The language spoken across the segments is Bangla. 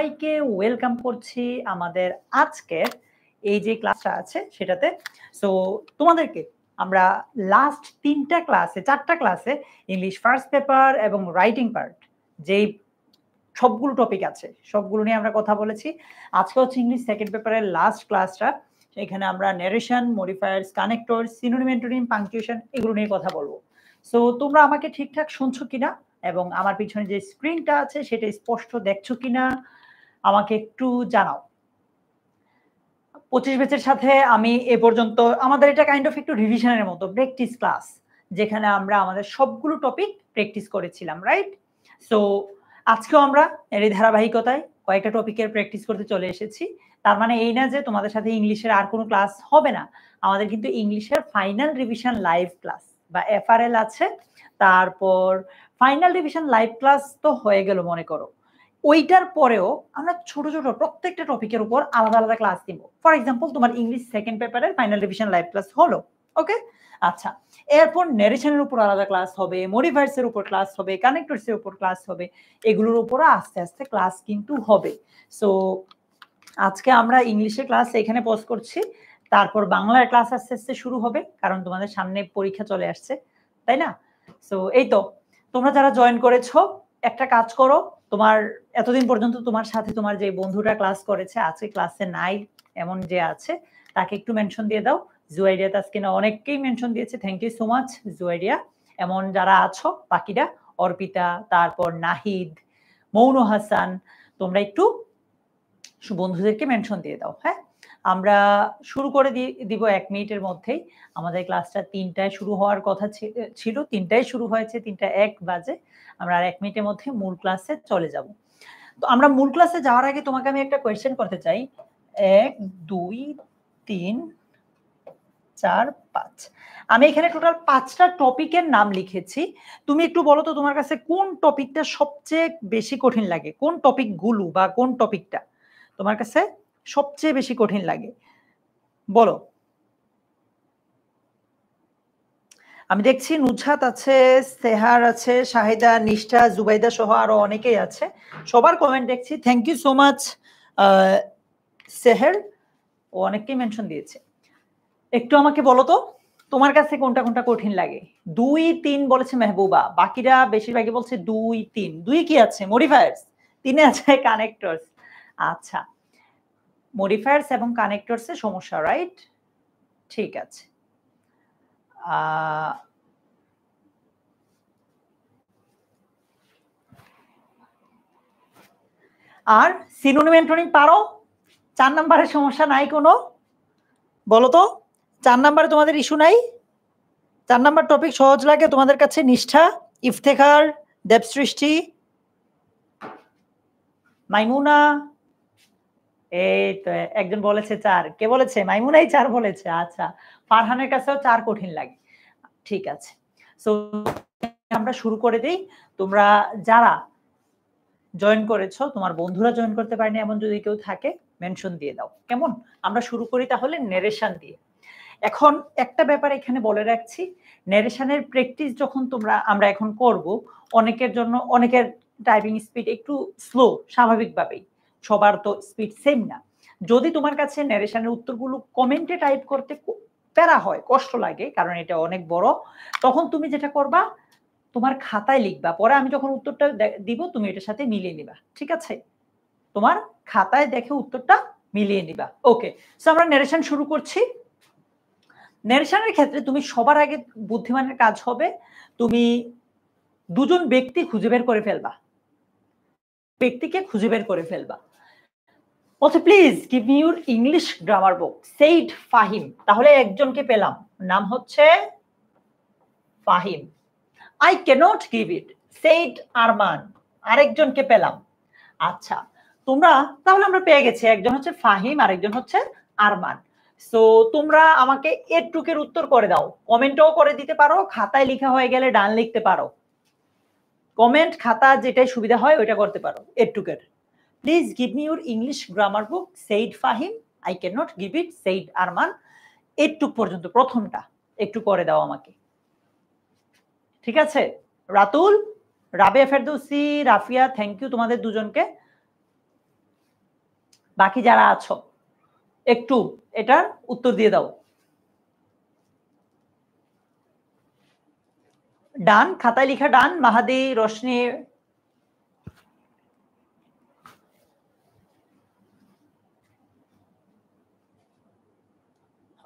সবাইকে ওয়েলকাম করছি আমাদের আজকের এই যে ক্লাসটা আছে সেটাতে। সো তোমাদেরকে আমরা লাস্ট 3টা ক্লাসে 4টা ক্লাসে ইংলিশ ফার্স্ট পেপার এবং রাইটিং পার্ট যেই সবগুলো টপিক আছে সবগুলো নিয়ে আমরা কথা বলেছি। আজকে হচ্ছে ইংলিশ সেকেন্ড পেপারের লাস্ট ক্লাসটা। এখানে আমরা narration, modifiers, connector, synonym, antonym, punctuation এগুলো নিয়ে কথা বলবো। সো তোমরা আমাকে ঠিকঠাক শুনছো কিনা এবং আমার পিছনে যে স্ক্রিনটা আছে সেটা স্পষ্ট দেখছো কিনা আমাকে একটু জানাও। 25 ব্যাচের সাথে আমি এ পর্যন্ত আমাদের এটা কাইন্ড অফ একটু রিভিশনের মতো প্র্যাকটিস ক্লাস, যেখানে আমরা আমাদের সবগুলো টপিক প্র্যাকটিস করেছিলাম, রাইট? সো আজকেও আমরা এর ধারাবাহিকতায় কয়েকটা টপিকের প্র্যাকটিস করতে চলে এসেছি। তার মানে এই না যে তোমাদের সাথে ইংলিশের আর কোনো ক্লাস হবে না। আমাদের কিন্তু ইংলিশের ফাইনাল রিভিশন লাইভ ক্লাস বা এফআরএল আছে, তারপর ফাইনাল রিভিশন লাইভ ক্লাস তো হয়ে গেল মনে করো। ওইটার পরেও আমরা ছোট ছোট প্রত্যেকটা টপিকের উপর আলাদা আলাদা ক্লাস দিব। ফর এক্সাম্পল তোমার ইংলিশ সেকেন্ড পেপারের ফাইনাল রিভিশন লাইভ ক্লাস হলো, ওকে? আচ্ছা, এরপর ন্যারেশনের উপর আলাদা ক্লাস হবে, মডিফায়ার্স এর উপর ক্লাস হবে, কানেক্টরস এর উপর ক্লাস হবে, এগুলোর উপর আস্তে আস্তে ক্লাস কিন্তু হবে। সো আজকে আমরা ইংলিশের ক্লাস এখানে পজ করছি, তারপর বাংলার ক্লাস আস্তে আস্তে শুরু হবে, কারণ তোমাদের সামনে পরীক্ষা চলে আসছে, তাই না? সো এই তো, তোমরা যারা জয়েন করেছো একটা কাজ করো, তোমার এতদিন পর্যন্ত তোমার সাথে তোমার যে বন্ধুরা ক্লাস করেছে আজকে ক্লাসে নাই এমন যে আছে তাকে একটু মেনশন দিয়ে দাও। জুয়াইরিয়া তাসকিনা অনেককেই মেনশন দিয়েছে, thank you so much Juairia. এমন যারা আছো বাকিরা, অর্পিতা, তারপর নাহিদ, মৌন হাসান, তোমরা একটু বন্ধুদেরকে মেনশন দিয়ে দাও। হ্যাঁ, আমরা শুরু করে দিব 1 মিনিটের মধ্যেই। আমাদের ক্লাসটা 3টায় শুরু হওয়ার কথা ছিল, 3টায় শুরু হয়েছে, 3:01 বাজে। আমরা আর 1 মিনিটের মধ্যে মূল ক্লাসে চলে যাব। তো আমরা মূল ক্লাসে যাওয়ার আগে তোমাকে আমি একটা কোয়েশ্চেন করতে চাই। 1 2 3 4 5, আমি এখানে টোটাল 5টা টপিকের নাম লিখেছি। তুমি একটু বলো তো তোমার কাছে কোন টপিকটা সবচেয়ে বেশি কঠিন লাগে, কোন টপিকগুলো বা কোন টপিকটা তোমার কাছে সবচেয়ে বেশি কঠিন লাগে, বলো। আমি দেখছি নুজহাত আছে, সেহার আছে, শাহিদা, নিষ্ঠা, জুবাইদা সহ আরো অনেকেই আছে। সবার কমেন্ট দেখছি, thank you so much Seher, ও অনেককেই মেনশন দিয়েছে। একটু আমাকে বলো তো তোমার কাছে কোনটা কোনটা কঠিন লাগে। 2 3 বলেছে মেহবুবা, বাকিরা বেশিরভাগই বলছে 2 3। 2 কি আছে? মডিফায়ার্স। 3 আছে কানেক্টরস। আচ্ছা, মডিফায়ার্স এবং কানেক্টরস এর সমস্যা, রাইট? ঠিক আছে। আর সিনোনিম অ্যান্টোনিম পারো? 4 নম্বরের সমস্যা নাই কোনো? বলো তো 4 নম্বরে তোমাদের ইস্যু নাই? 4 নম্বর টপিক সহজ লাগে তোমাদের কাছে? নিষ্ঠা, ইফতেখার, দেবসৃষ্টি, মাইমুনা, এই তো একজন বলেছে 4। কে বলেছে? মাইমুনাই 4 বলেছে। আচ্ছা, ফারহানের কাছেও 4 কঠিন লাগে। ঠিক আছে, সো আমরা শুরু করে দেই। তোমরা যারা জয়েন করেছো, তোমার বন্ধুরা জয়েন করতে পারেনি এমন যদি কেউ থাকে মেনশন দিয়ে দাও, কেমন? আমরা শুরু করি তাহলে ন্যারেশন দিয়ে। এখন একটা ব্যাপার এখানে বলে রাখছি, ন্যারেশনের প্র্যাকটিস যখন আমরা এখন করব, অনেকের জন্য অনেকের টাইপিং স্পিড একটু স্লো, স্বাভাবিকভাবেই সবার তো স্পিড সেম না। যদি তোমার কাছে ন্যারেশনের উত্তরগুলো কমেন্টে টাইপ করতে প্যারা হয়, কষ্ট লাগে, কারণ এটা অনেক বড়, তখন তুমি যেটা করবা তোমার খাতায় লিখবা, পরে আমি যখন উত্তরটা দিব তুমি এটার সাথে মিলিয়ে নিবা, ঠিক আছে? তোমার খাতায় দেখে উত্তরটা মিলিয়ে নিবা। ওকে, সো আমরা ন্যারেশন শুরু করছি। ন্যারেশনের ক্ষেত্রে তুমি সবার আগে বুদ্ধিমানের কাজ হবে তুমি দুজন ব্যক্তি খুঁজে বের করে ফেলবা, ব্যক্তিকে খুঁজে বের করে ফেলবা। বলছে please give me your English grammar book, said Fahim. তাহলে একজনকে পেলাম, নাম হচ্ছে Fahim. I cannot give it, said Arman. আরেকজনকে পেলাম। আচ্ছা, তোমরা তাহলে আমরা পেয়ে গেছি, একজন হচ্ছে ফাহিম আর একজন হচ্ছে আরমান। সো তোমরা আমাকে এটুকের উত্তর করে দাও, কমেন্টও করে দিতে পারো, খাতায় লেখা হয়ে গেলে ডান লিখতে পারো, কমেন্ট খাতা যেটাই সুবিধা হয় ওইটা করতে পারো। এটুকের please give me your English grammar book, said Fahim. I can not give it, said Arman. এটুক পর্যন্ত প্রথমটা একটু করে দাও আমাকে, ঠিক আছে? রাতুল, রাবিয়া ফেরদৌসি, রাফিয়া, থ্যাংক ইউ তোমাদের দুজনকে। বাকি যারা আছো একটু এটার উত্তর দিয়ে দাও। ডান, খাতায় লেখা ডান। মাহাদি, রোশনি,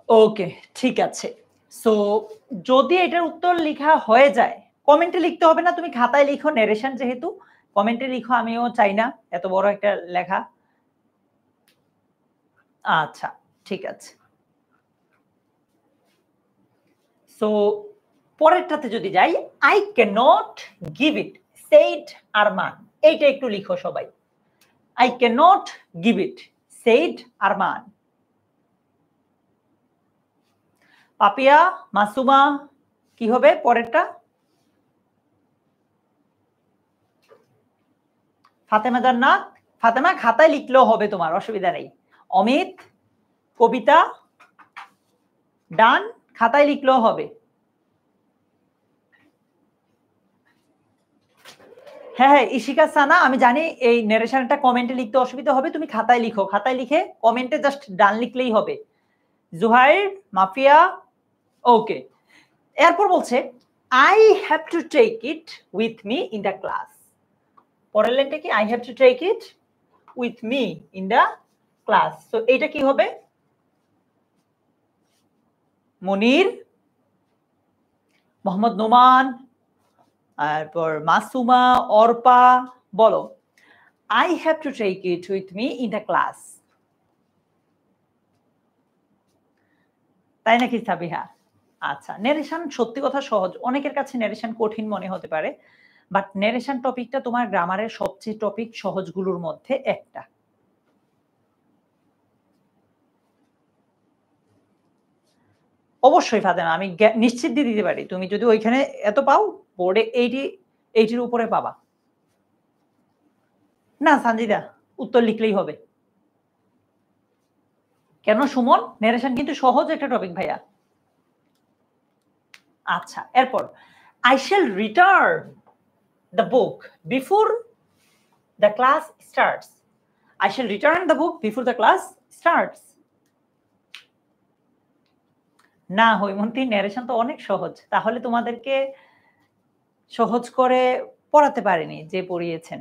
ওকে, ঠিক আছে। সো যদি এটার উত্তর লেখা হয়ে যায়, কমেন্টে লিখতে হবে না, তুমি খাতায় লিখো, ন্যারেশন যেহেতু, কমেন্টে লিখো, আমিও চাই না এত বড় একটা লেখা। আচ্ছা, ঠিক আছে। সো পরেরটাতে যদি যাই, I can not give it, said Arman. এইটা একটু লিখো সবাই। I can not give it, said Arman. Papia, Masuma, কি হবে পরেরটা? ফাতেমা জান্নাত, ফাতেমা খাতায় লিখলেও হবে, তোমার অসুবিধা নেই। অমিত, কবিতা, ডান, খাতায় লিখলেও হবে। হ্যাঁ হ্যাঁ, ইশিকা সানা, আমি জানি এই ন্যারেশনটা কমেন্টে লিখতে অসুবিধা হবে, তুমি খাতায় লিখো, খাতায় লিখে কমেন্টে জাস্ট ডান লিখলেই হবে। জুহাইর, মাফিয়া, ওকে। এরপর বলছে I have to take it with me in the class. পরের লাইনটা কি? I have to take it with me in the class. তো এইটা কি হবে? মনির, মোহাম্মদ নোমান, তারপর মাসুমা, অর্পা, বলো। I have to take it with me in the class. তাই নাকি সাবিহা? আচ্ছা, ন্যারেশন সত্যি কথা সহজ, অনেকের কাছে ন্যারেশন কঠিন মনে হতে পারে, বাট ন্যারেশন টপিকটা তোমার গ্রামারের সবচেয়ে টপিক সহজগুলোর মধ্যে একটা। অবশ্যই ফাতেমা, আমি নিশ্চিত দিয়ে দিতে পারি, তুমি যদি ওইখানে এত পাও, বোর্ডে 80 উপরে পাবা। না সানজিদা, উত্তর লিখলেই হবে। কেন সুমন? ন্যারেশন কিন্তু সহজ একটা টপিক ভাইয়া। আচ্ছা, এরপর I shall return the book before the class starts. I shall return the book before the class starts. না হৈমন্তী, ন্যারেশন তো অনেক সহজ, তাহলে তোমাদেরকে সহজ করে পড়াতে পারেনি যে পড়িয়েছেন,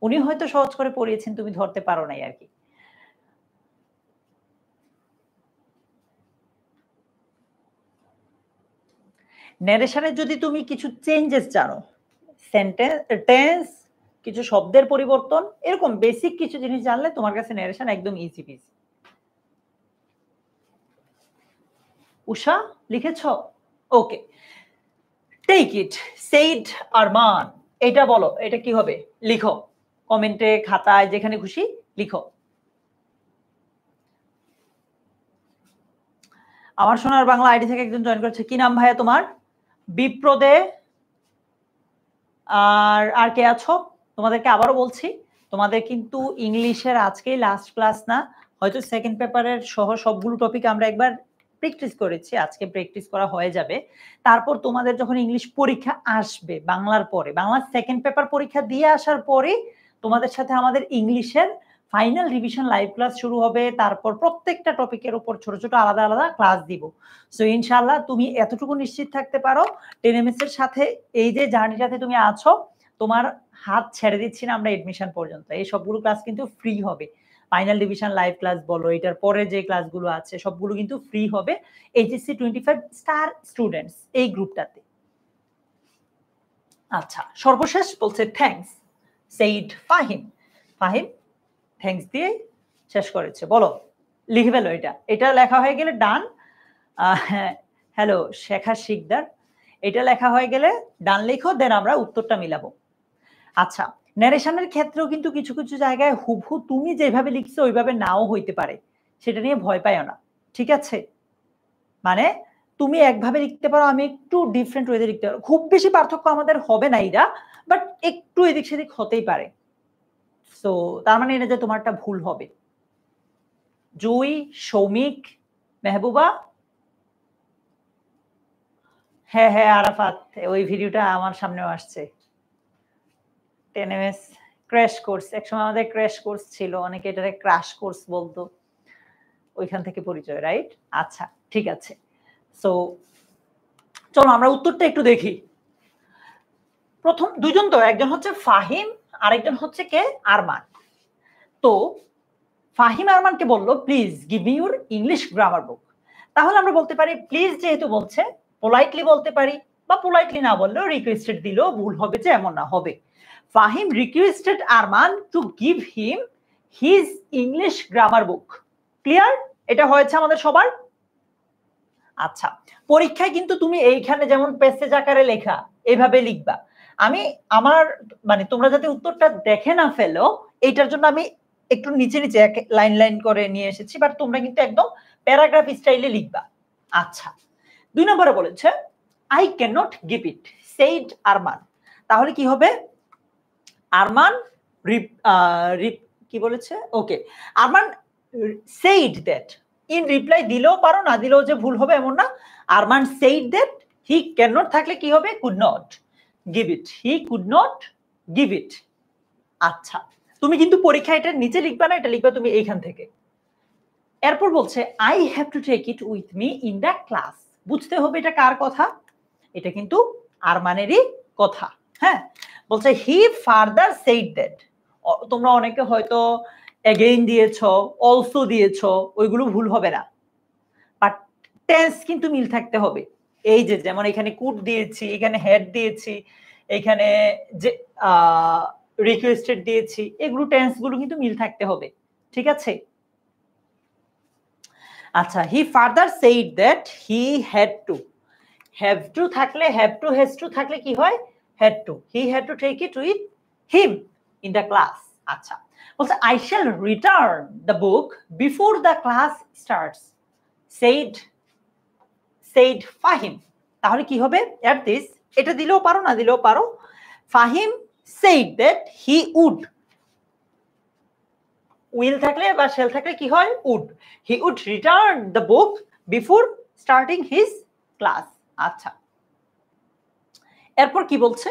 উনি হয়তো সহজ করে পড়িয়েছেন, তুমি ধরতে পারো নাই আর কি। ন্যারেশনে যদি তুমি কিছু চেঞ্জেস জানো, সেন্টেন্স, টেন্স, কিছু শব্দের পরিবর্তন, এরকম বেসিক কিছু জিনিস জানলে তোমার কাছে ন্যারেশন একদম ইজি পিজি। উষা লিখেছ? Okay. Take it, said Arman, এটা বলো, এটা কি হবে? লিখো কমেন্টে, খাতায়, যেখানে খুশি লিখো। আমার সোনার বাংলা আইডি থেকে একজন জয়েন করেছে, কি নাম ভাইয়া তোমার? বিপ্রদে, আর কে আছো? তোমাদেরকে আবারও বলছি, তোমাদের কিন্তু ইংলিশের আজকেই লাস্ট ক্লাস না, হয়তো সেকেন্ড পেপারের সহ সবগুলো টপিক আমরা একবার প্র্যাকটিস করেছি, আজকে প্র্যাকটিস করা হয়ে যাবে। তারপর তোমাদের যখন ইংলিশ পরীক্ষা আসবে বাংলার পরে, বাংলার সেকেন্ড পেপার পরীক্ষা দিয়ে আসার পরে তোমাদের সাথে আমাদের ইংলিশের ফাইনাল রিভিশন লাইভ ক্লাস শুরু হবে, তারপর প্রত্যেকটা টপিকের উপর ছোট ছোট আলাদা আলাদা ক্লাস দিব। সো ইনশাআল্লাহ তুমি এতটুকু নিশ্চিত থাকতে পারো, 10MS এর সাথে এই যে জার্নিটাতে তুমি আছো, তোমার হাত ছেড়ে দিচ্ছি না আমরা এডমিশন পর্যন্ত। এই সবগুলো ক্লাস কিন্তু ফ্রি হবে, ফাইনাল ডিভিশন লাইভ ক্লাস বলো, এটার পরে যে ক্লাসগুলো আছে সবগুলো কিন্তু ফ্রি হবে এইচএসসি 25 স্টার স্টুডেন্টস এই গ্রুপটাতে। আচ্ছা, সর্বশেষ বলছে thanks, said Fahim. Fahim thanks দিয়ে শেষ করেছে, বলো লিখে ফেলো। এটা এটা লেখা হয়ে গেলে ডান। হ্যালো শেখা শিকদার, এটা লেখা হয়ে গেলে ডান লিখো, দেন আমরা উত্তরটা মিলাবো। আচ্ছা, ন্যারেশনের ক্ষেত্রেও কিন্তু কিছু কিছু জায়গায় হুবহু তুমি যেভাবে লিখছো ওইভাবে নাও হইতে পারে, সেটা নিয়ে ভয় পাইও না, ঠিক আছে? মানে তুমি একভাবে লিখতে পারো, আমি একটু ডিফারেন্ট ওয়েতে লিখতে পারো, খুব বেশি পার্থক্য আমাদের হবে না এরা, বাট একটু এদিক সেদিক হতেই পারে। সো তার মানে এটা যে তোমারটা ভুল হবে। জুই, সৌমিক, মেহবুবা, হ্যাঁ হ্যাঁ আরাফাত, ওই ভিডিওটা আমার সামনেও আসছে। 10MS ক্র্যাশ কোর্স, একসময় আমাদের ক্র্যাশ কোর্স ছিল, অনেকে এটাকে ক্র্যাশ কোর্স বলতো, ওইখান থেকে পরিচয়, রাইট? আচ্ছা, ঠিক আছে। সো চলো আমরা উত্তরটা একটু দেখি। প্রথম দুইজন তো, একজন হচ্ছে ফাহিম, আরেকজন হচ্ছে কে, আরমান। তো ফাহিম আরমানকে বললো please give me your English grammar বুক। তাহলে আমরা বলতে পারি প্লিজ যেহেতু বলছে, পোলাইটলি বলতে পারি, বা পোলাইটলি না বললেও রিকোয়েস্টেড দিলেও ভুল হবে যে এমন না, হবে Fahim requested Arman to give him his English grammar book. Clear? এটা হয়েছে আমাদের সবার? আচ্ছা, পরীক্ষায় কিন্তু তুমি এইখানে যেমন প্যাসেজ আকারে লেখা এইভাবে লিখবা। আমি আমার মানে তোমরা যাতে উত্তরটা দেখে না ফেলো এইটার জন্য আমি একটু নিচে নিচে এক লাইন লাইন করে নিয়ে এসেছি, বাট তোমরা কিন্তু একদম প্যারাগ্রাফ স্টাইলে লিখবা। আচ্ছা, 2 নম্বরে বলেছে I can not give it said Arman. তাহলে কি হবে? আরমান কি বলেছে? Okay, Arman said that, in reply দিলেও পারো, না দিলেও যে ভুল হবে এমন না। Arman said that he can not থাকলে কি হবে? Could not give it, he could not give it. আচ্ছা, তুমি কিন্তু পরীক্ষা এটা নিচে লিখবা না, এটা লিখবা তুমি এইখান থেকে। এরপর বলছে I have to take it with me in the class. বুঝতে হবে এটা কার কথা? এটা কিন্তু আরমানেরই কথা। হ্যাঁ, বলছে হি ফার্দার সেইড দ্যাট। তোমরা অনেকে হয়তো এগেইন দিয়েছো, অলসো দিয়েছো, ওইগুলো ভুল হবে না, বাট টেন্স কিন্তু মিল থাকতে হবে। এই যে যেমন এখানে কুড দিয়েছি, এখানে হেড দিয়েছি, এখানে যে রিকোয়েস্টেড দিয়েছি, এগুলো টেন্স গুলো কিন্তু মিল থাকতে হবে, ঠিক আছে? আচ্ছা, he further said that he had to, have to থাকলে, হ্যাভ টু হ্যাজ টু থাকলে কি হয়? Had to, he had to take it with him in the class. আচ্ছা, বলছে I shall return the book before the class starts said Fahim. তাহলে কি হবে? এট দিস, এটা দিলেও পারো, না দিলেও পারো। Fahim said that he would, will থাকলে বা শেল থাকলে কি হয়? Would. He would return the book before starting his class. আচ্ছা, এরপর কি বলছে?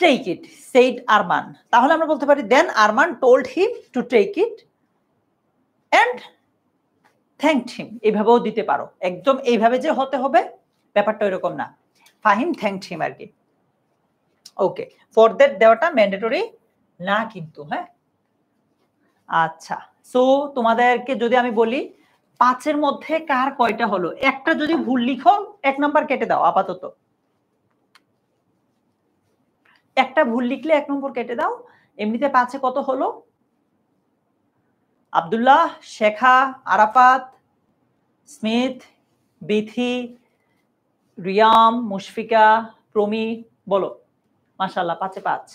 Take it said Arman. তাহলে আমরা বলতে পারি then Arman told him to take it and thanked him. এইভাবেও দিতে পারো, একদম এইভাবে যে হতে হবে ব্যাপারটা এরকম না। ফাহিম থ্যাঙ্কড হিম আর কি। ওকে, ফর দ্যাট দেওয়াটা ম্যান্ডেটরি না কিন্তু। হ্যাঁ, আচ্ছা, সো তোমাদেরকে যদি আমি বলি 5-এর মধ্যে কার কয়টা হলো, একটা যদি ভুল লিখো 1 নাম্বার কেটে দাও আপাতত। একটা ভুল লিখলে 1 নম্বর কেটে দাও। এমনিতে 5-এ কত হলো? আব্দুল্লাহ, শেখা, আরাফাত, স্মিথ, বিথি, রিয়াম, মুশফিকা, প্রমি, বলো। মাশাআল্লাহ, 5-এ 5।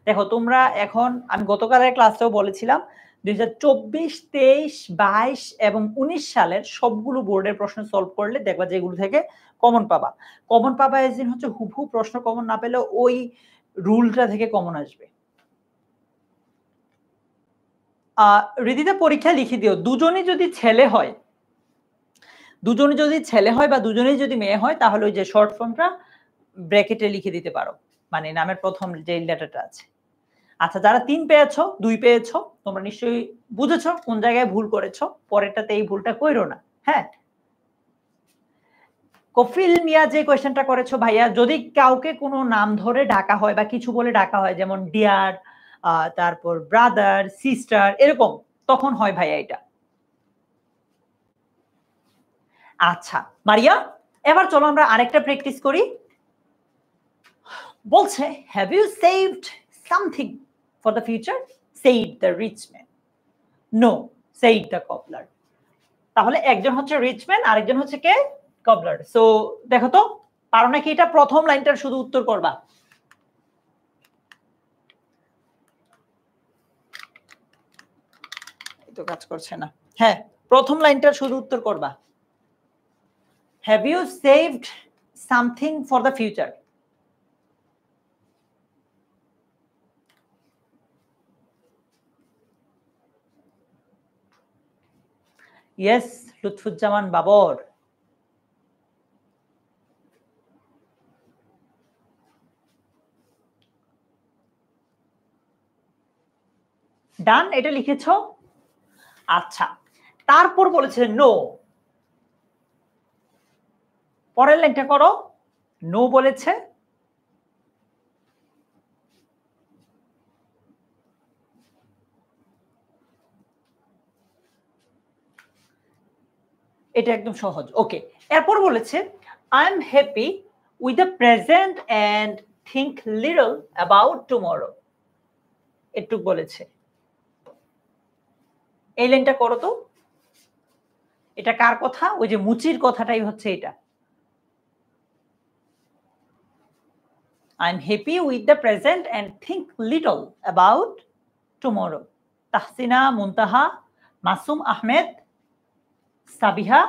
দেখো তোমরা এখন, আমি গতকালের ক্লাসেও বলেছিলাম 2024, 23, 22 এবং 19 সালের সবগুলো বোর্ডের প্রশ্ন সলভ করলে দেখবা যে এগুলো থেকে কমন পাবা। কমন পাবা এজিন হচ্ছে হুবহু প্রশ্ন কমন না পেলেও ওই রুলটা থেকে কমন আসবে। রিদিতা পরীক্ষা লিখে দিও, দুজনই যদি ছেলে হয়, দুজনে যদি ছেলে হয় বা দুজনেই যদি মেয়ে হয় তাহলে ওই যে শর্ট ফর্মটা ব্র্যাকেটে লিখে দিতে পারো, মানে নামের প্রথম যে লেটারটা আছে। আচ্ছা, যারা 3 পেয়েছো, 2 পেয়েছো, তোমরা নিশ্চয়ই বুঝেছো কোন জায়গায় ভুল করেছো, পরেরটাতে এই ভুলটা কইরো না। হ্যাঁ, কফিল মিয়া যে কোয়েশ্চেনটা করেছো ভাইয়া, যদি কাউকে কোনো নাম ধরে ডাকা হয় বা কিছু বলে ডাকা হয় যেমন ডিয়ার, তারপর ব্রাদার, সিস্টার, এরকম, তখন হয় ভাইয়া এটা। আচ্ছা মারিয়া, এবার চলো আমরা আরেকটা প্র্যাকটিস করি। বলছে have you saved something for the future? Said the rich man. No, said the cobbler. তাহলে একজন হচ্ছে রিচ ম্যান, আরেকজন হচ্ছে কে? কবলার। সো দেখো তো পারো নাকি এটা? প্রথম লাইনটার শুধু উত্তর করবা। তো কাজ করছে না। হ্যাঁ, প্রথম লাইনটার শুধু উত্তর করবা। Have you saved something for the future? Yes, Lutfuzzaman Babar. Done, এটা লিখেছো। আচ্ছা, তারপর বলেছে নো, পরের লাইনটা করো। নো বলেছে, এটা একদম সহজ। ওকে, এরপর বলেছে I am happy with the present and think little about tomorrow, এটুক বলেছে। এই লাইনটা করো তো। এটা কার কথা? ওই যে মুচির কথাটাই হচ্ছে এটা। I am happy with the present and think little about tomorrow. Tahsina, মুনতাহা, মাসুম আহমেদ, সাবিহা।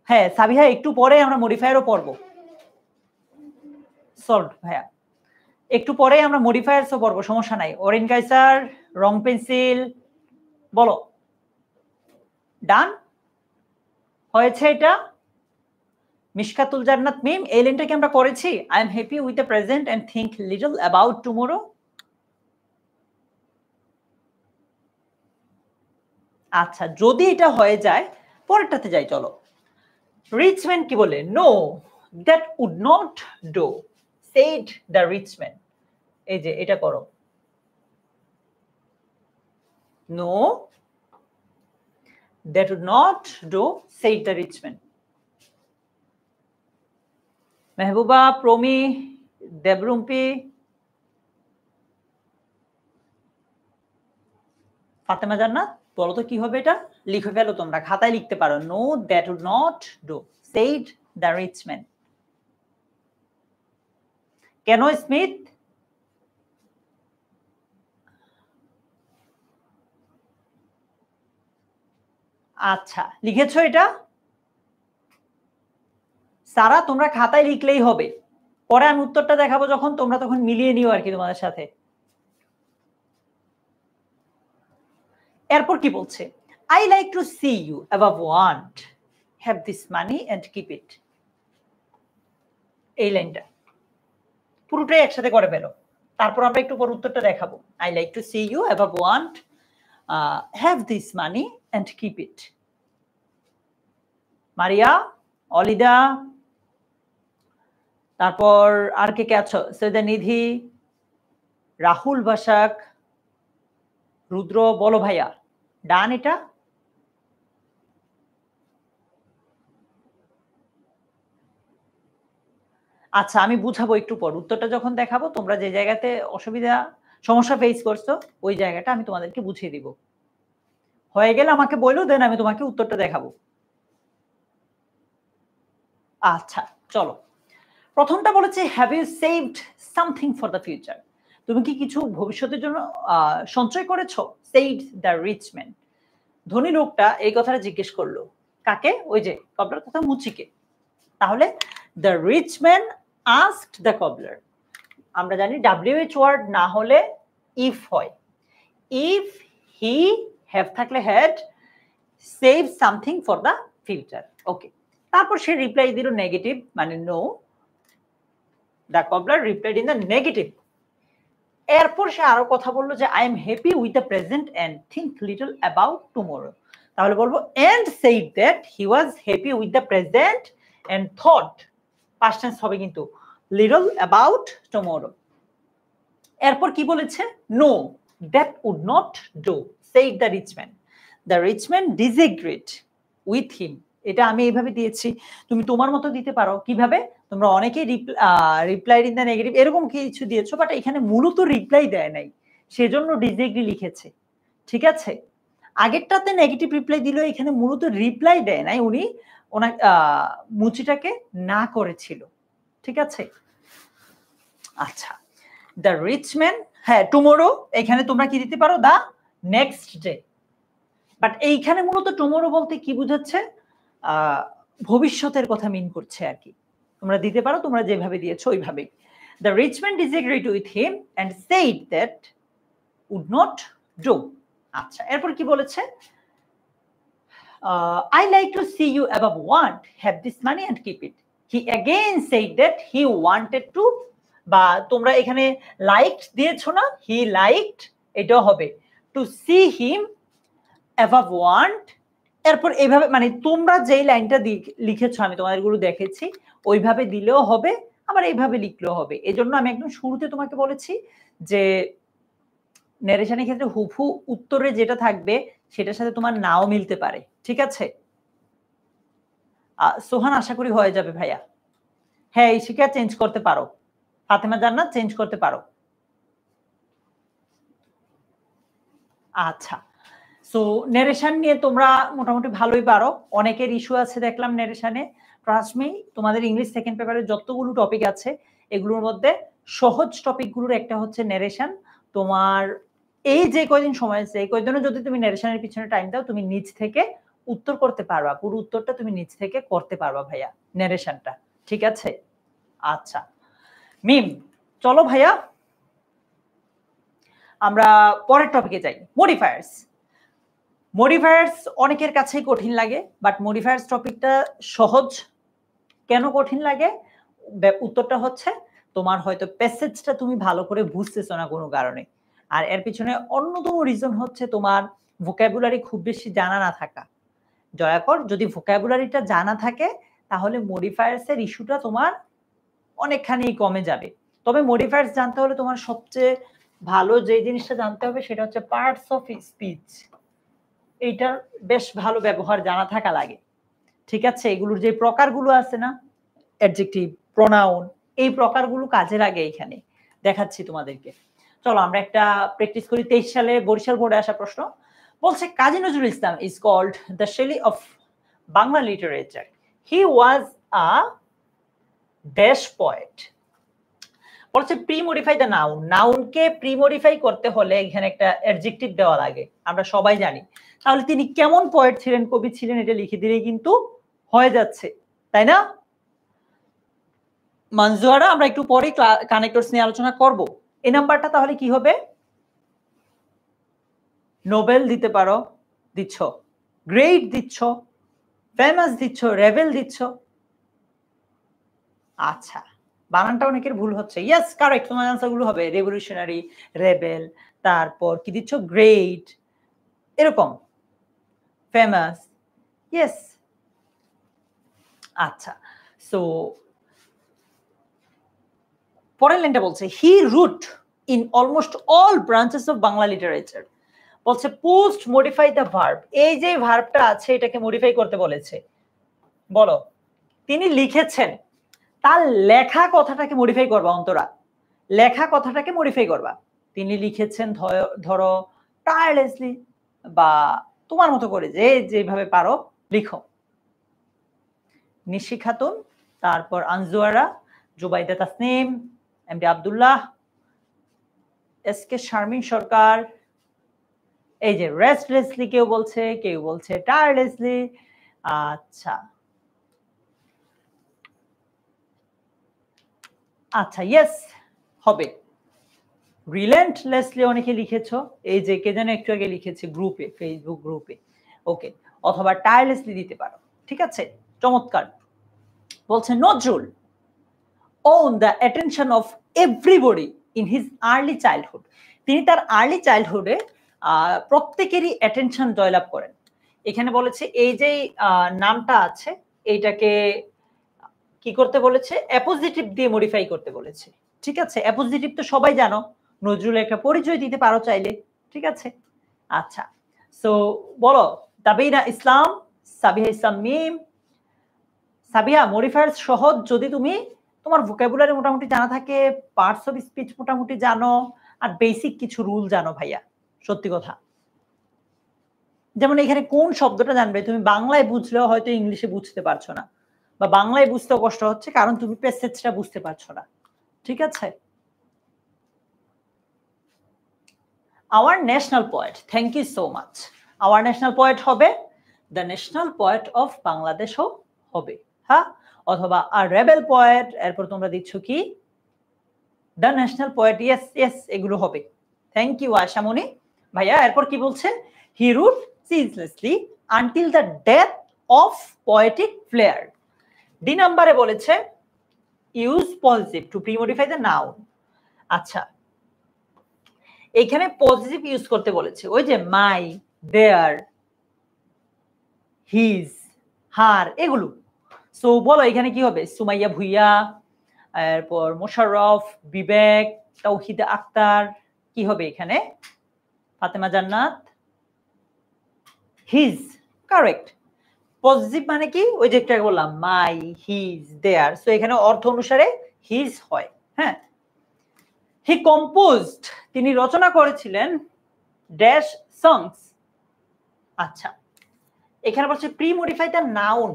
হ্যাঁ সাবিহা, একটু পরে আমরা মডিফায়ারও পড়ব। সল্ট ভাইয়া, একটু পরে আমরা মডিফায়ারসও পড়ব, সমস্যা নাই। অরিন কাইসার, রং পেন্সিল, বলো। ডান হয়েছে এটা। মিশকাতুল জান্নাত মিম, এই লাইনটা কি আমরা করেছি? I am happy with the present and think little about tomorrow. আচ্ছা, যদি এটা হয়ে যায় পরেরটাতে যাই, চলো। রিচ ম্যান কি বলে? No, that would not do, said the rich man. এই যে এটা করো। No, that would not do, said the rich man. Mehbuba, Promi, Debrumpi, Fatema Jannat, বলো তো কি হবে এটা? লিখে ফেলো তোমরা, খাতায় লিখতে পারো। No, that would not do, said the rich man. কেন স্মিথ? আচ্ছা, লিখেছো এটা? সারা, তোমরা খাতায় লিখলেই হবে, পরে আমি উত্তরটা দেখাবো যখন, তোমরা তখন মিলিয়ে নিও আর কি তোমাদের সাথে। এরপর কি বলছে? I like to see you above want, have this money and keep it. এই লাইনটা পুরোটাই একসাথে করে ফেলো, তারপর আমরা একটু পর উত্তরটা দেখাবো। I like to see you above want, have this money and keep it. Maria, Olida, তারপর আর কে কে আছো? সৈয়দা নিধি, রাহুল বাসাক, রুদ্র, বলো ভাইয়া। ডান এটা? আচ্ছা, আমি বুঝাবো একটু পর, উত্তরটা যখন দেখাবো তোমরা যে জায়গাতে অসুবিধা সমস্যা ফেস করছো ওই জায়গাটা আমি তোমাদেরকে বুঝিয়ে দিব। হয়ে গেলে আমাকে বলো, দেন আমি তোমাকে উত্তরটা দেখাবো। আচ্ছা চলো, প্রথমটা বলেছে have you saved something for the future, তুমি কি কিছু ভবিষ্যতের জন্য সঞ্চয় করেছো? Said the rich man. ধনী লোকটা এই কথাটা জিজ্ঞেস করলো কাকে? ওই যে কবলার কথা, মুচিকে। তাহলে the rich man asked the cobbler. আমরা জানি WH ওয়ার্ড না হলে ইফ হয়। ইফ হি হ্যাভ থাকলে had, save something for the future. Okay, তারপর সে রিপ্লাই দিল নেগেটিভ, মানে no, the cobbler replied in the negative. এরপর সে আরো কথা বললো যে I am happy with the present and think little about tomorrow. তাহলে বলবো and said that he was happy with the present and thought, past tense হবে কিন্তু, লিটল অ্যাবাউট টুমরো। এরপর কি বলেছে? No, that would not do, said the rich man. The rich man disagreed with him. এটা আমি এইভাবে দিয়েছি, তুমি তোমার মতো দিতে পারো। কিভাবে? তোমরা অনেকেই রিপ্লাইড ইন দ্য নেগেটিভ এরকম কিছু দিয়েছো, বাট এখানে মূলত রিপ্লাই দেয় নাই, সেজন্য ডিসএগ্রি লিখেছে। ঠিক আছে, আগেরটাতে নেগেটিভ রিপ্লাই দিল, এখানে মূলত রিপ্লাই দেয় নাই, উনি ওনার মুচিটাকে না করেছিল। ঠিক আছে, আচ্ছা। দ্য রিচ ম্যান, হ্যাঁ টুমোরো, এখানে তোমরা কি দিতে পারো? The next day. বাট এইখানে মূলত টুমোরো বলতে কি বুঝাচ্ছে? ভবিষ্যতের কথা মিন করছে আর কি। তোমরা দিতে পারো, তোমরা যেভাবে দিয়েছো ওইভাবেই। The rich man disagreed with him and said that would not do. আচ্ছা, এরপর কি বলেছে? I like to see you above want, have this money and keep it. He again said that he wanted to, বা তোমরা এখানে লাইকড দিয়েছো না, হি লাইকড, এটাও হবে টু সি হিম অ্যাভাব ওয়ান্ট। এরপর এইভাবে মানে তোমরা যেই লাইনটা লিখেছো আমি তোমাদেরগুলো দেখেছি ওইভাবে দিলেও হবে, আবার এইভাবে লিখলেও হবে। এজন্য আমি একদম শুরুতে তোমাকে বলেছি যে ন্যারেশনের ক্ষেত্রে হুবহু উত্তরে যেটা থাকবে সেটার সাথে তোমার নাও মিলতে পারে, ঠিক আছে? সোহান আশা করি হয়ে যাবে ভাইয়া। হ্যাঁ, ইশিকা চেঞ্জ করতে পারো, ফাতেমা জান্নাত চেঞ্জ করতে পারো। আচ্ছা, সো ন্যারেশন নিয়ে তোমরা মোটামুটি ভালোই পারো। অনেকের ইস্যু আছে দেখলাম ন্যারেশনে। ট্রাস্ট মি, তোমাদের ইংলিশ সেকেন্ড পেপারে যতগুলো টপিক আছে এগুলোর মধ্যে সহজ টপিকগুলোর একটা হচ্ছে ন্যারেশন। তোমার এই যে কয়দিন সময় আছে এই কয়দিনও যদি তুমি ন্যারেশনের পিছনে টাইম দাও তুমি নিজ থেকে উত্তর করতে পারবা, পুরো উত্তরটা তুমি নিজ থেকে করতে পারবা ভাইয়া ন্যারেশনটা, ঠিক আছে? আচ্ছা মিম, চলো ভাইয়া আমরা পরের টপিকে যাই। মডিফায়ার্স। মডিফায়ার্স অনেকের কাছেই কঠিন লাগে, বাট মডিফায়ার্স টপিকটা সহজ। কেন কঠিন লাগে? উত্তরটা হচ্ছে তোমার হয়তো প্যাসেজটা তুমি ভালো করে বুঝতেছো না কোনো কারণে, আর এর পিছনে অন্যতম রিজন হচ্ছে তোমার ভোকাবুলারি খুব বেশি জানা না থাকা। দয়াকর যদি ভোকাবুলারিটা জানা থাকে তাহলে মডিফায়ার্স এর ইস্যুটা তোমার অনেকখানি কমে যাবে। তবে মডিফায়ার্স জানতে হলে তোমার সবচেয়ে ভালো যে জিনিসটা জানতে হবে সেটা হচ্ছে পার্টস অফ স্পিচ। এইটার বেশ ভালো ব্যবহার জানা থাকা লাগে, ঠিক আছে? এগুলোর যে প্রকারগুলো আছে না, অ্যাডজেক্টিভ, প্রোনাউন, এই প্রকারগুলো কাজে লাগে এখানে, দেখাচ্ছি তোমাদেরকে। চলো আমরা একটা প্র্যাকটিস করি। 23 সালে বরিশাল বোর্ডে আসা প্রশ্ন বলছে Kazi Nazrul Islam is called the Shelley of Bangla literature. He was a dash poet. বলছে প্রি মডিফাই দ্য নাউন। নাউনকে প্রি মডিফাই করতে হলে এখানে একটা অ্যাডজেক্টিভ দেওয়া লাগে, আমরা সবাই জানি। তাহলে তিনি কেমন পয়েট ছিলেন, কবি ছিলেন, এটা লিখে দিলেই কিন্তু হয়ে যাচ্ছে, তাই না? মঞ্জুয়ারা আমরা একটু পরে কানেক্টরস নিয়ে আলোচনা করব। এই নাম্বারটা তাহলে কি হবে? নোবেল দিতে পারো, দিচ্ছ। গ্রেট দিচ্ছ, ফেমাস দিচ্ছ, রেবেল দিচ্ছ। আচ্ছা, বানানটা অনেকের ভুল হচ্ছে। ইয়েস, কারেক্ট, তোমার আনসার গুলো হবে রেভলিউশনারি, রেবেল, তারপর কি দিচ্ছ? গ্রেট, এরকম, ফেমাস। ইয়েস। আচ্ছা, সো পরের লাইনটা বলছে he wrote in almost all branches of Bangla literature. বলছে পোস্ট মডিফাই দ্য ভার্ব। এই যে ভার্বটা আছে এটাকে মডিফাই করতে বলেছে। বলো, তিনি লিখেছেন, তার লেখা কথাটাকে মডিফাই করবা। অন্তরা, লেখা কথাটাকে মডিফাই করবা। তিনি লিখেছেন ধরো টায়ারলেসলি, বা তোমার মতো করে যে যেভাবে পারো লিখো। নিশি খাতুন, তারপর Anjuara, Zubaida Tasnim, MD Abdullah, S K Sharmin Sarkar, এই যে রেস্টলেসলি কেউ বলছে, কেউ বলছে টায়ারলেসলি। আচ্ছা আচ্ছা, ইয়েস হবে। রিলেন্টলেসলি অনেকে লিখেছো, এই যে কে যেন একটু আগে লিখেছে গ্রুপে, ফেসবুক গ্রুপে। ওকে, অথবা টায়ারলেসলি দিতে পারো, ঠিক আছে? চমৎকার। বলছে Nazrul own the attention of everybody in his early childhood. তিনি তার আর্লি চাইল্ডহুডে প্রত্যেকেরই অ্যাটেনশন জয়লাভ করেন। এখানে বলেছে এই যে নামটা আছে এইটাকে কি করতে বলেছে? অ্যাপোজিটিভ দিয়ে মডিফাই করতে বলেছে, ঠিক আছে? অ্যাপোজিটিভ তো সবাই জানো, নজরুলের একটা পরিচয় দিতে পারো চাইলে, ঠিক আছে? আচ্ছা, সো বলো তাবিনা ইসলাম, সাবিহা ইসলাম মিম। সাবিহা, মডিফায়ার্স সহজ যদি তুমি তোমার ভোকাবুলারি মোটামুটি জানা থাকে, পার্টস অফ স্পিচ মোটামুটি জানো, আর বেসিক কিছু রুল জানো ভাইয়া। সত্যি কথা, যেমন এখানে কোন শব্দটা জানবে তুমি বাংলায় বুঝলেও হয়তো ইংলিশে বুঝতে পারছো না, বা বাংলায় বুঝতেও কষ্ট হচ্ছে কারণ তুমি প্যাসেজটা বুঝতে পারছো না, ঠিক আছে? Our national poet, thank you so much. Our national poet হবে দ্য ন্যাশনাল পোয়েট অফ বাংলাদেশও হবে, হ্যাঁ? অথবা আর রেবেল পোয়েট, এরপর তোমরা দিচ্ছ কি the national poet. Yes yes, এগুলো হবে। থ্যাংক ইউ আশামণি ভাইয়া। এরপর কি বলছে? He wrote ceaselessly until the death of poetic flair. D নাম্বারে বলেছে use positive to premodify the noun. আচ্ছা, এখানে পজিটিভ ইউজ করতে বলেছে, ওই যে মাই, দেয়ার, হিজ, হার, এগুলো। সো বলো এখানে কি হবে? সুমাইয়া ভুইয়া, এরপর মোশাররফ, বিবেক, তাওহিদা আক্তার, কি হবে এখানে? ফাতেমা জান্নাত, হিজ, কারেক্ট। পজিটিভ মানে কি? ওই যে একটা বললাম মাই, হিজ, দেয়ার। সো এখানে অর্থ অনুসারে হিজ হয়। হ্যাঁ, হি কম্পোজড, তিনি রচনা করেছিলেন ড্যাশ সংস। আচ্ছা, এখানে বলছে প্রি মডিফাই দ্য নাউন।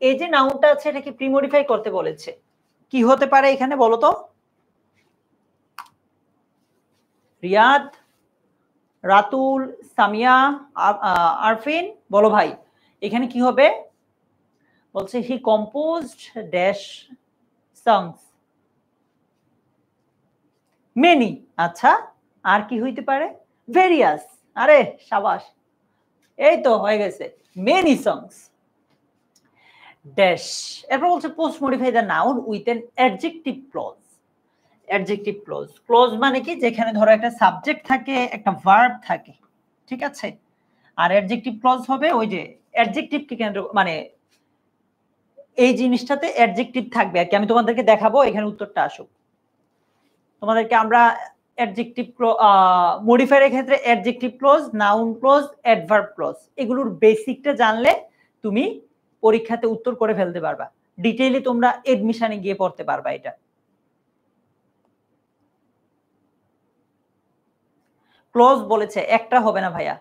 এই যে নাউনটা আছে এটাকে প্রি মডিফাই করতে বলেছে। কি হতে পারে এখানে বলো তো? রিয়াদ, রাতুল, সামিয়া, আরফিন, বলো ভাই এখানে কি হবে? বলছে হি কম্পোজড ড্যাশ সংস মেনি। আচ্ছা, আর কি হইতে পারে? ভেরিয়াস। আরে সাবাস, এই তো হয়ে গেছে, মেনি সংস ড্যাশ। এরপর বলছে post modify the noun with an adjective clause. Adjective clause, clause মানে কি? যেখানে ধরো একটা সাবজেক্ট থাকে, একটা ভার্ব থাকে, ঠিক আছে? আর অ্যাডজেক্টিভ ক্লজ হবে ওই যে অ্যাডজেক্টিভকে কেন্দ্র, মানে এই জিনিসটাতে অ্যাডজেক্টিভ থাকবে আর কি। আমি তোমাদেরকে দেখাবো, এখানে উত্তরটা আসুক। তোমাদেরকে আমরা অ্যাডজেক্টিভ মডিফায়ারের ক্ষেত্রে adjective clause, noun clause, adverb clause, এগুলোর বেসিকটা জানলে তুমি পরীক্ষাতে উত্তর করে ফেলতে পারবা। ডিটেইলে তোমরা এডমিশনে গিয়ে পড়তে পারবা এটা। ক্লজ বলেছে, একটা হবে না ভাইয়া।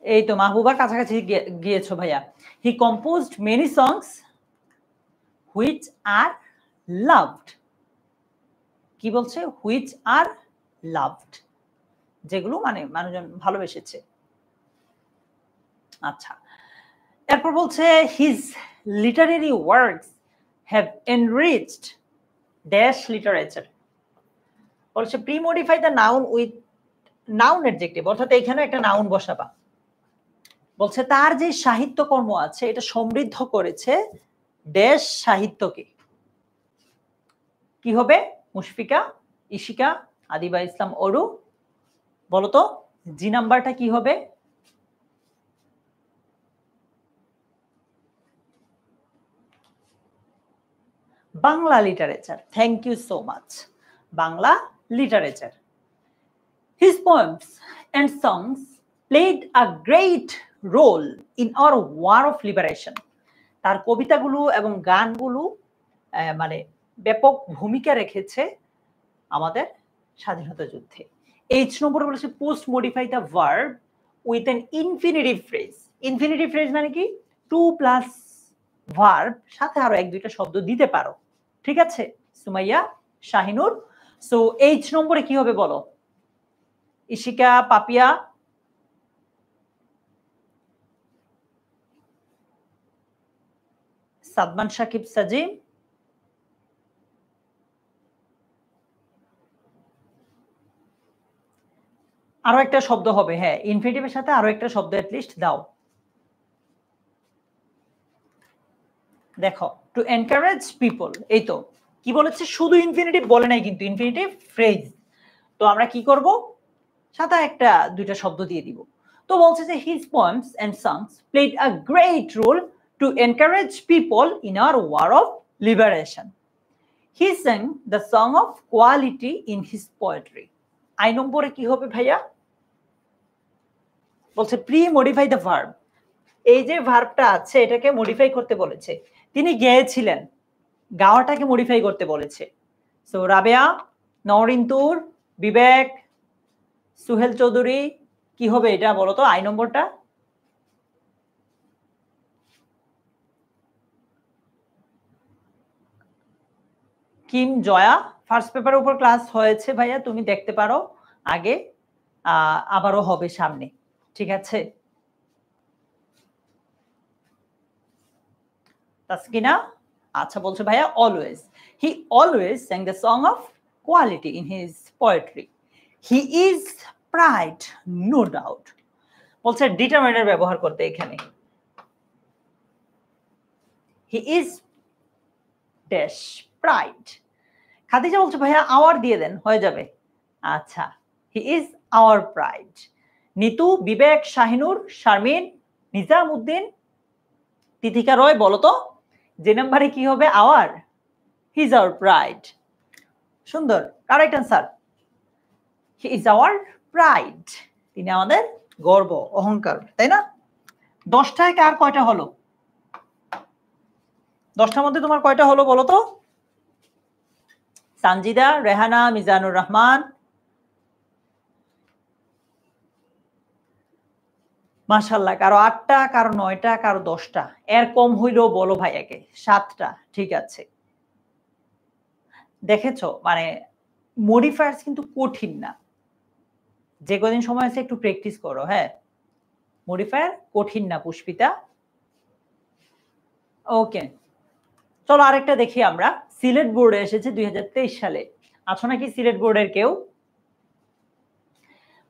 এই তো মাহবুবা কাছাকাছি গিয়েছো ভাইয়া। He composed many songs which are loved. কি বলছে? হুইচ আর লাভড, যেগুলো মানে মানুষজন ভালোবেসেছে। আচ্ছা, এরপর বলছে his literary works have enriched dash literature. বলছে pre modify the noun with noun adjective, অর্থাৎ এখানে একটা নাউন বসাবা। বলছে তার যে সাহিত্যকর্ম আছে এটা সমৃদ্ধ করেছে ড্যাশ সাহিত্যকে। কি হবে? মুশফিকা, ইশিকা, আদিবা ইসলাম অরু, বলতো জি নাম্বারটা কি হবে? Bangla literature. Thank you so much. Bangla literature. His poems and songs played a great role in our war of liberation. তার কবিতাগুলো এবং গানগুলো মানে ব্যাপক ভূমিকা রেখেছে আমাদের স্বাধীনতা যুদ্ধে। এইচ নম্বরে বলেছে post modify the verb with an infinitive phrase. Infinitive phrase মানে কি? টু প্লাস ভার্ব, সাথে আরো এক দুইটা শব্দ দিতে পারো, ঠিক আছে সুমাইয়া, শাহিনুর? সো এইচ নম্বরে কি হবে বলো? ইশিকা, পাপিয়া, সাদমান, সাকিব, সাজিম, আরো একটা শব্দ হবে। হ্যাঁ, ইনফিনিটিভের সাথে আরো একটা শব্দ অ্যাটলিস্ট দাও। দেখো, টু এনকারেজ পিপল, এই তো কি বলেছে? শুধু ইনফিনিটিভ বলে নাই কিন্তু, ইনফিনিটিভ ফ্রেজ। তো আমরা কি করব? সাথে একটা দুইটা শব্দ দিয়ে দিব। তো বলছে যে his poems and songs played a great role to encourage people in our war of liberation. He sang the song of quality in his poetry. I নম্বরে কি হবে ভাইয়া? বলছে প্রি মডিফাই দ্য ভার্ব। এই যে ভার্বটা আছে এটাকে মডিফাই করতে বলেছে। তিনি গেয়েছিলেন, গাওয়াটাকে মডিফাই করতে বলেছে। সো রাবেয়া, নওরিন্তুর, বিবেক, সুহেল চৌধুরী, কি হবে এটা বলো তো? আই নম্বরটা কিম, জয়া, ফার্স্ট পেপারের উপর ক্লাস হয়েছে ভাইয়া, তুমি দেখতে পারো আগে, আবারও হবে সামনে, ঠিক আছে? তাসকিনা, আচ্ছা বলছে ভাইয়া always, he always sang the song of quality in his poetry. He is pride, no doubt. বলছে ডিটারমিনার ব্যবহার করতে এখানে। He is dash pride. Khadija বলছে ভাইয়া আওয়ার দিয়ে দেন, হয়ে যাবে। আচ্ছা, he is our pride. Nitu, Bibek, Shahinur, Sharmin, Nizamuddin, Tithika Roy, বলো তো যে নাম্বারে কি হবে? Our. He is our pride. সুন্দর, correct answer. He is our pride. তিনি আমাদের গর্ব, অহংকার, তাই না? 10টায় কার কয়টা হলো? 10টার মধ্যে তোমার কয়টা হলো বলো তো? সানজিদা, রেহানা, মিজানুর রহমান, মাশাআল্লাহ। কারো 8টা, কারো 9টা, কারো 10টা। এর কম হইলেও বলো ভাইয়াকে। 7টা, ঠিক আছে। দেখেছো, মানে মডিফায়ার্স কিন্তু কঠিন না। যে কদিন সময় আছে একটু প্র্যাকটিস করো। হ্যাঁ, মডিফায়ার কঠিন না পুষ্পিতা। ওকে, চলো আরেকটা দেখি আমরা। সিলেট বোর্ডে এসেছে 2023 সালে। আছো নাকি সিলেট বোর্ডের কেউ?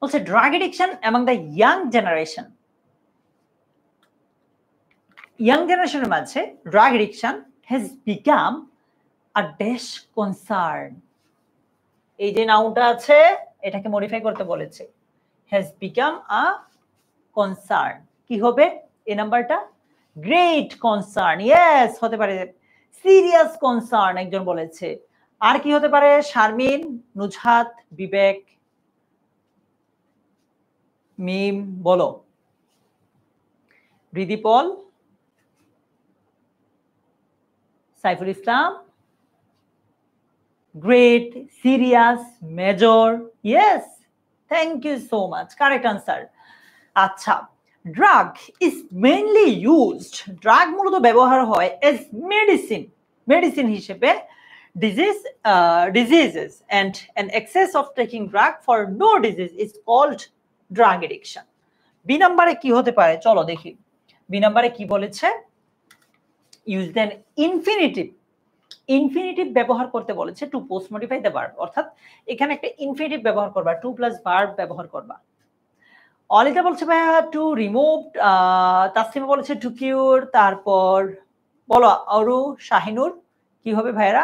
বলছে drug addiction among the young generation. Young জেনারেশনের মাঝে drug addiction has become a dash concern. এই যে নাউনটা আছে এটাকে মডিফাই করতে বলেছে। Has become a concern. কি হবে এই নাম্বারটা? Great concern. ইয়েস, হতে পারে সিরিয়াস কনসার্ন একজন বলেছে। আর কি হতে পারে? শারমিন, নুজহাত, বিবেক, মিম, বলো। Ridipol, Saiful Islam, great, serious, major. Yes, thank you so much, correct answer. আচ্ছা, drug is mainly used. Drug মূলত ব্যবহার হয় এজ মেডিসিন, মেডিসিন হিসেবে। diseases and an excess of taking drug for no disease is called drug addiction. B নাম্বারে কি হতে পারে চলো দেখি। বি নাম্বারে কি বলেছে? ইউজ দেন ইনফিনিটিভ। ইনফিনিটিভ ব্যবহার করতে বলেছে to post modify the verb, অর্থাৎ এখানে একটা ইনফিনিটিভ ব্যবহার করবা, টু প্লাস ভার্ব ব্যবহার করবা। অলিতা বলছে ভাইয়া টু রিমুভ, তাসলিমা বলেছে টু কিউর। তারপর বলো অরু, শাহিনুর, কি হবে ভাইরা?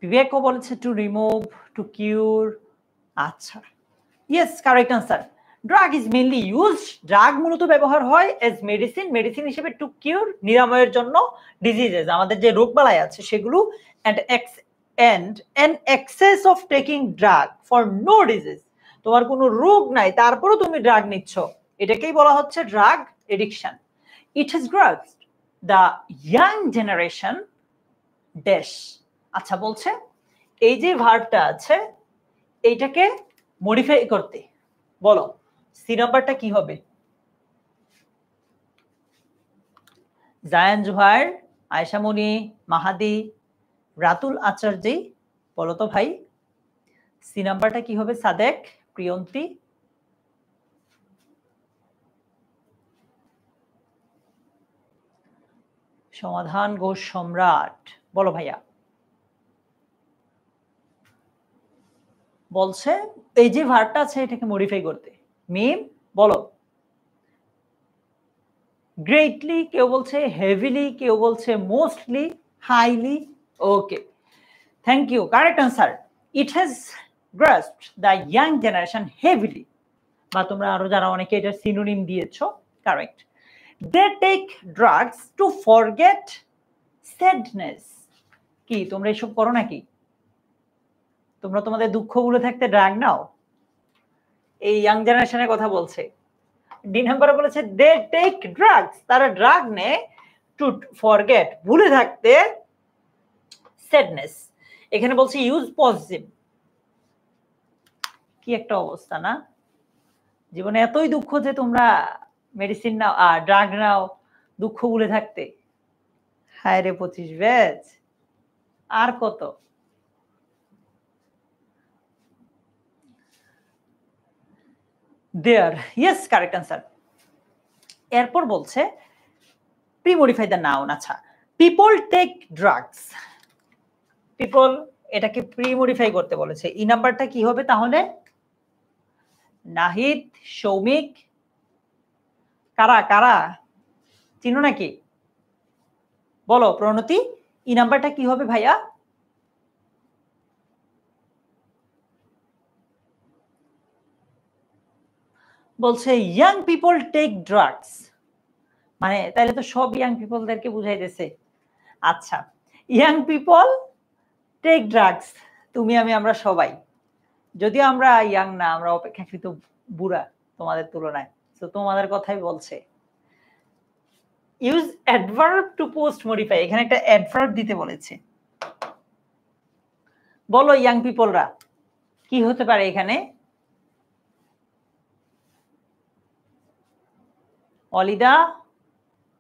বিবেকও বলেছে টু রিমুভ, টু কিউর। আচ্ছা, yes, correct answer. Drug is mainly used. Drug মূলত ব্যবহার হয় এজ মেডিসিন, মেডিসিন হিসেবে, টু কিউর, নিরাময়ের জন্য, ডিজিজেস, আমাদের যে রোগবালাই আছে সেগুলো, and an excess of taking drug for no disease। তোমার কোনো রোগ নাই তারপরও তুমি ড্রাগ নিচ্ছ, এটাকেই বলা হচ্ছে drug addiction. It has grasped the young generation dash. আচ্ছা, বলছে এই যে ভার্বটা আছে এইটাকে মডিফাই করতে বলো। সি নাম্বারটা কি হবে? জায়ান জোহার, আয়েশা মনি, মাহাদি, রাতুল আচার্যি, বলো তো ভাই সি নাম্বারটা কি হবে? সাদেক, প্রিয়ন্তী, সমাধান ঘোষ সম্রাট, বলো ভাইয়া। বলছে এই যে ভার্বটা আছে এটাকে মডিফাই করতে। মিম, বলো। গ্রেটলি, কেউ বলছে হেভিলি, কেউ বলছে mostly, highly. Okay, thank you, correct answer. It has grasped the young generation heavily, বা তোমরা আরো যারা অনেকে এটা সিনোনিম দিয়েছো, correct. They take drugs to forget sadness. কি তোমরা এসব করো নাকি? তোমরা তোমাদের দুঃখ ভুলে থাকতে ড্রাগ নাও? এই ইয়াং জেনারেশনের কথা বলছে। ডি নাম্বারে বলেছে দে টেক ড্রাগস, তারা ড্রাগ নেয় টু ফরগেট, ভুলে থাকতে, স্যাডনেস। এখানে বলছে ইউজ পজিটিভ। কি একটা অবস্থা না? জীবনে এতই দুঃখ যে তোমরা মেডিসিন নাও, ড্রাগ নাও দুঃখ ভুলে থাকতে। হায় রে 25 ব্যাচ, আর কত? দেয়ার, ইয়েস, কারেক্ট আনসার। এরপর বলছে প্রিমডিফাই দ্য নাউন। আচ্ছা, পিপল টেক ড্রাগস, পিপল এটাকে প্রিমডিফাই করতে বলেছে। ই নাম্বারটা কি হবে তাহলে? নাহিদ, সৌমিক, কারা কারা চিনো নাকি? বলো প্রণতি, ই নাম্বারটা কি হবে ভাইয়া? বলছে ইয়াং পিপল টেক ড্রাগস, মানে তাহলে তো সব ইয়াং পিপলদেরকে বুঝাইতেছে। আচ্ছা, ইয়াং পিপল টেক ড্রাগস, তুমি আমি আমরা সবাই, যদিও আমরা ইয়াং না, আমরা অপেক্ষাকৃত বুড়া তোমাদের তুলনায়, তো তোমাদের কথাই বলছে। Use adverb to post modify, এখানে একটা অ্যাডভার্ব দিতে বলেছে। বলো ইয়াং পিপলরা কি হতে পারে এখানে? অলিদা,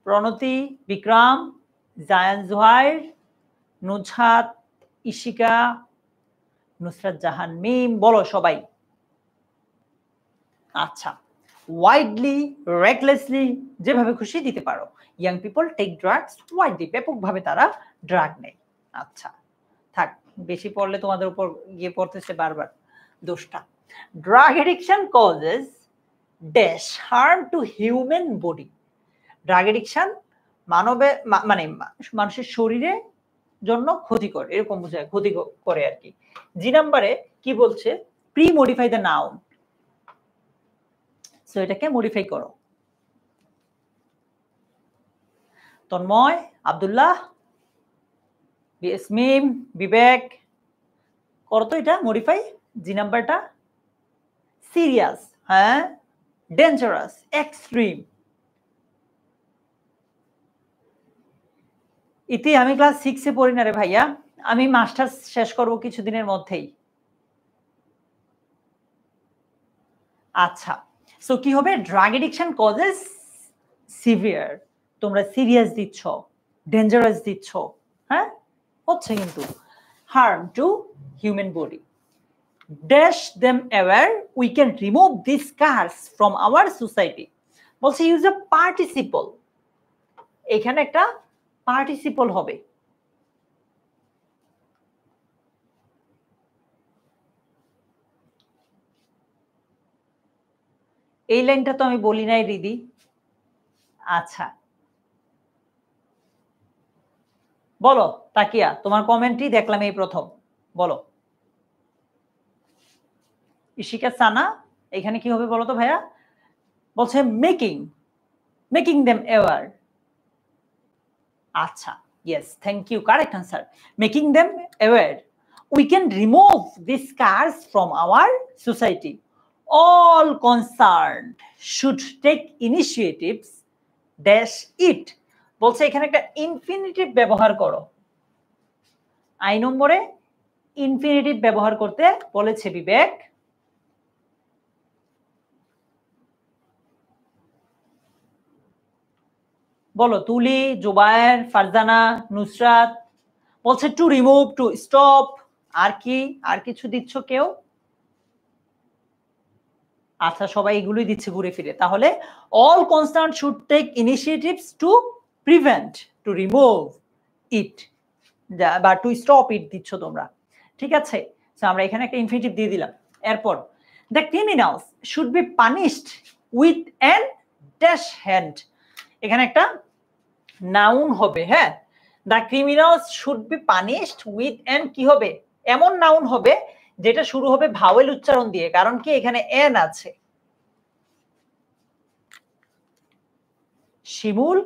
প্রণতি, বিক্রম, জায়ান জোহাইর, নুজহাত, ইশিকা, নুসরাত জাহান মিম, বলো সবাই। আচ্ছা, ওয়াইডলি, রেকলেসলি, যেভাবে খুশি দিতে পারো। Young people take drugs widely, ব্যাপকভাবে তারা ড্রাগ নেয়। আচ্ছা থাক, বেশি পড়লে তোমাদের উপর গিয়ে পড়তেছে বারবার দোষটা। Drug addiction causes dash harm two human body, drug addiction মানবে মানে মানুষের শরীরে জন্য ক্ষতিকর, এরকম বোঝায়, ক্ষতি করে আর কি। জি নাম্বারে কি বলছে? Pre modify the noun, so এটাকে মডিফাই করো। তন্ময়, আব্দুল্লাহ, বিএসমিম, বিবেক, করো তো এটা মডিফাই। জি নাম্বারটা সিরিয়াস, হ্যাঁ, ডেঞ্জারাস, এক্সট্রিম। ইতি আমি ক্লাস 6-এ পড়ি না রে ভাইয়া, আমি মাস্টার্স শেষ করব কিছুদিনের মধ্যেই। আচ্ছা, সো কি হবে? ড্রাগ এডিকশন কজেস সিভিয়ার, তোমরা সিরিয়াস দিচ্ছ, ডেঞ্জারাস দিচ্ছ, হ্যাঁ হচ্ছে কিন্তু, harm two human body. Dash them aware we can remove this স্কার্স from our society. বলছে ইউজ আ পার্টিসিপল, এখানে একটা পার্টিসিপল হবে। এই লাইনটা তো আমি বলি নাই দিদি। আচ্ছা বলো তাকিয়া, তোমার কমেন্টই দেখলাম এই প্রথম, বলো। ইশিকা সানা, এখানে কি হবে বলো তো ভাইয়া? বলছে মেকিং, মেকিং দেম অ্যাওয়ার। আচ্ছা, yes, thank you, correct answer, making them aware. We can remove these scars from our society. All concerned should take initiatives dash it. বলছে এখানে একটা ইনফিনিটিভ ব্যবহার করো। আই নম্বরে ইনফিনিটিভ ব্যবহার করতে বলেছে বিবেক। বলো তুলি, জুবায়ের, ফারজানা, নুসরাত। বলছে টু রিমুভ, টু স্টপ, আর কি, আর কিছু দিচ্ছ কেউ? আচ্ছা সবাই এগুলোই দিচ্ছে ঘুরে ফিরে। তাহলে all concern should take initiatives to prevent, to remove it বা টু স্টপ ইট দিচ্ছ তোমরা, ঠিক আছে? আমরা এখানে একটা ইনফিনিটিভ দিয়ে দিলাম। এরপর the criminals should be punished with an dash hand, এখানে একটা নাউন হবে, হ্যাঁ। The criminals should be punished with an কি হবে? এমন নাউন হবে যেটা শুরু হবে ভাওয়েল উচ্চারণ দিয়ে, কারণ কি এখানে এন আছে। শিমুল,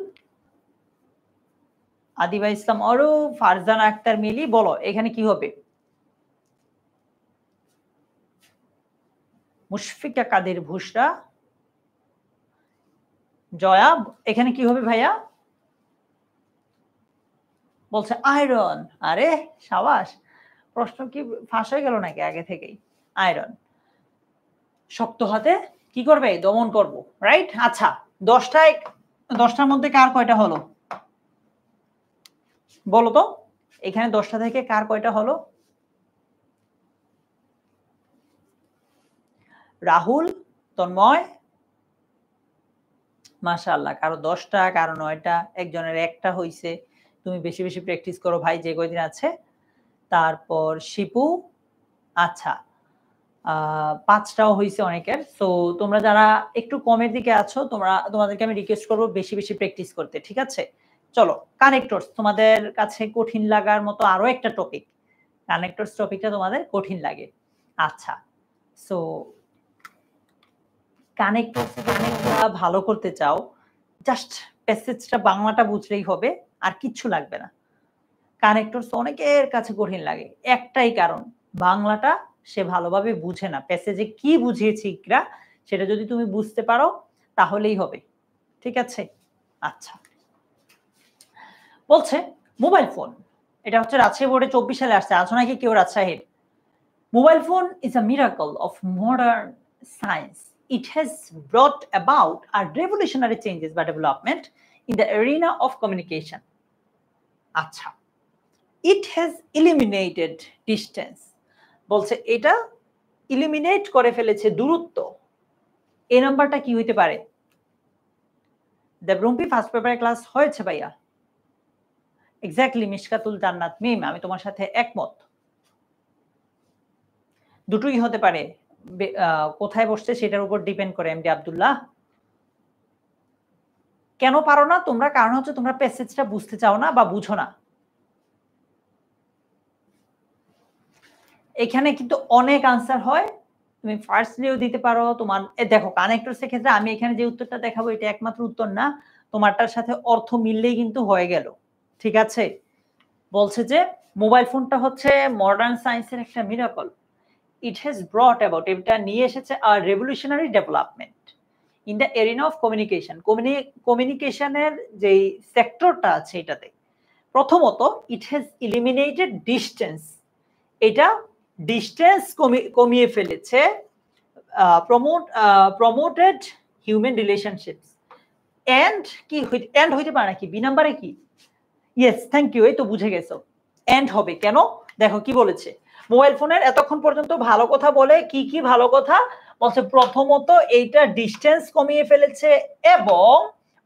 আদিবা ইসলাম অরু, ফারজানা আক্তার মিলি, বলো এখানে কি হবে? মুশফিকা কাদের ভুসরা, জয়া, এখানে কি হবে ভাইয়া? বলছে আয়রন। আরে সাবাস, প্রশ্ন কি ফাঁস হয়ে গেল নাকি আগে থেকেই? আয়রন, শক্ত হাতে কি করবে? দমন করব, রাইট? আচ্ছা 10টার মধ্যে কার কয়টা হলো বলো তো? এখানে 10টা থেকে কার কয়টা হলো? রাহুল, তন্ময়, মাশাআল্লাহ, কারো 10টা, কারো 9টা, একজনের একটা হইছে। তুমি বেশি বেশি প্র্যাকটিস করো ভাই যে কয়দিন আছে। তারপর শিপু, আচ্ছা 5টাও হয়েছে অনেকের। সো তোমরা যারা একটু কমের দিকে আছো, তোমাদেরকে আমি রিকোয়েস্ট করবো বেশি বেশি প্র্যাকটিস করতে, ঠিক আছে? চলো কানেক্টরস, তোমাদের কাছে কঠিন লাগার মতো আরো একটা টপিক, কানেক্টরস টপিকটা তোমাদের কঠিন লাগে। আচ্ছা সো কানেক্টরস ভালো করতে চাও, জাস্ট প্যাসেজটা বাংলাটা বুঝলেই হবে, আর কিচ্ছু লাগবে না। কানেক্টরস অনেকের কাছে কঠিন লাগে, একটাই কারণ, বাংলাটা সে ভালোভাবে বুঝে না। প্যাসেজে কি বুঝিয়েছি ইকরা, সেটা যদি তুমি বুঝতে পারো তাহলেই হবে। ঠিক আছে? আচ্ছা, বলছে মোবাইল ফোন, এটা হচ্ছে রাজশাহী বোর্ডে 24 সালে আসছে। আছো নাকি কেউ রাজশাহীর? Mobile phone is a miracle of modern science. It has brought about a revolutionary changes by development in the arena of communication. আচ্ছা, it has eliminated distance. বলছে এটা eliminate করে ফেলেছে দূরত্ব। এই নাম্বারটা কি হইতে পারে? দেবরুম্পি ফার্স্ট পেপারে ক্লাস হয়েছে ভাইয়া। এক্স্যাক্টলি মিশকাতুল জান্নাত মিম, আমি তোমার সাথে একমত। দুটোই হতে পারে, কোথায় বসছে সেটার উপর ডিপেন্ড করে। এমডি আব্দুল্লাহ, কেন পারো না তোমরা? কারণ হচ্ছে তোমরা প্যাসেজটা বুঝতে চাও না বা বুঝো না। এখানে কিন্তু অনেক আনসার হয়, তুমি ফার্স্টলিও দিতে পারো। তোমার দেখো কানেক্টরসের ক্ষেত্রে আমি এখানে যে উত্তরটা দেখাবো এটা একমাত্র উত্তর না, তোমারটার সাথে অর্থ মিললেই কিন্তু হয়ে গেল। ঠিক আছে? বলছে যে মোবাইল ফোনটা হচ্ছে মডার্ন সায়েন্সের একটা miracle. It has brought about, এটা নিয়ে এসেছে আর revolutionary development in the arena of communication. কমিউনিকেশনের যেই সেক্টরটা আছে এটাতে প্রথমত ইট হ্যাজ ইলিমিনেটেড ডিস্টেন্স, এটা ডিস্টেন্স কমিয়ে ফেলেছে। প্রমোটেড হিউম্যান রিলেশনশিপস এন্ড কি এন্ড হইতে পারে নাকি? বি নাম্বারে কি? ইয়েস, থ্যাংক ইউ, এই তো বুঝে গেছো। এন্ড হবে কেন? দেখো কি বলেছে, মোবাইল ফোনের এতক্ষণ পর্যন্ত ভালো কথা বলে কি কি ভালো কথা বলছে? প্রথমত এইটা ডিস্টেন্স কমিয়ে ফেলেছে এবং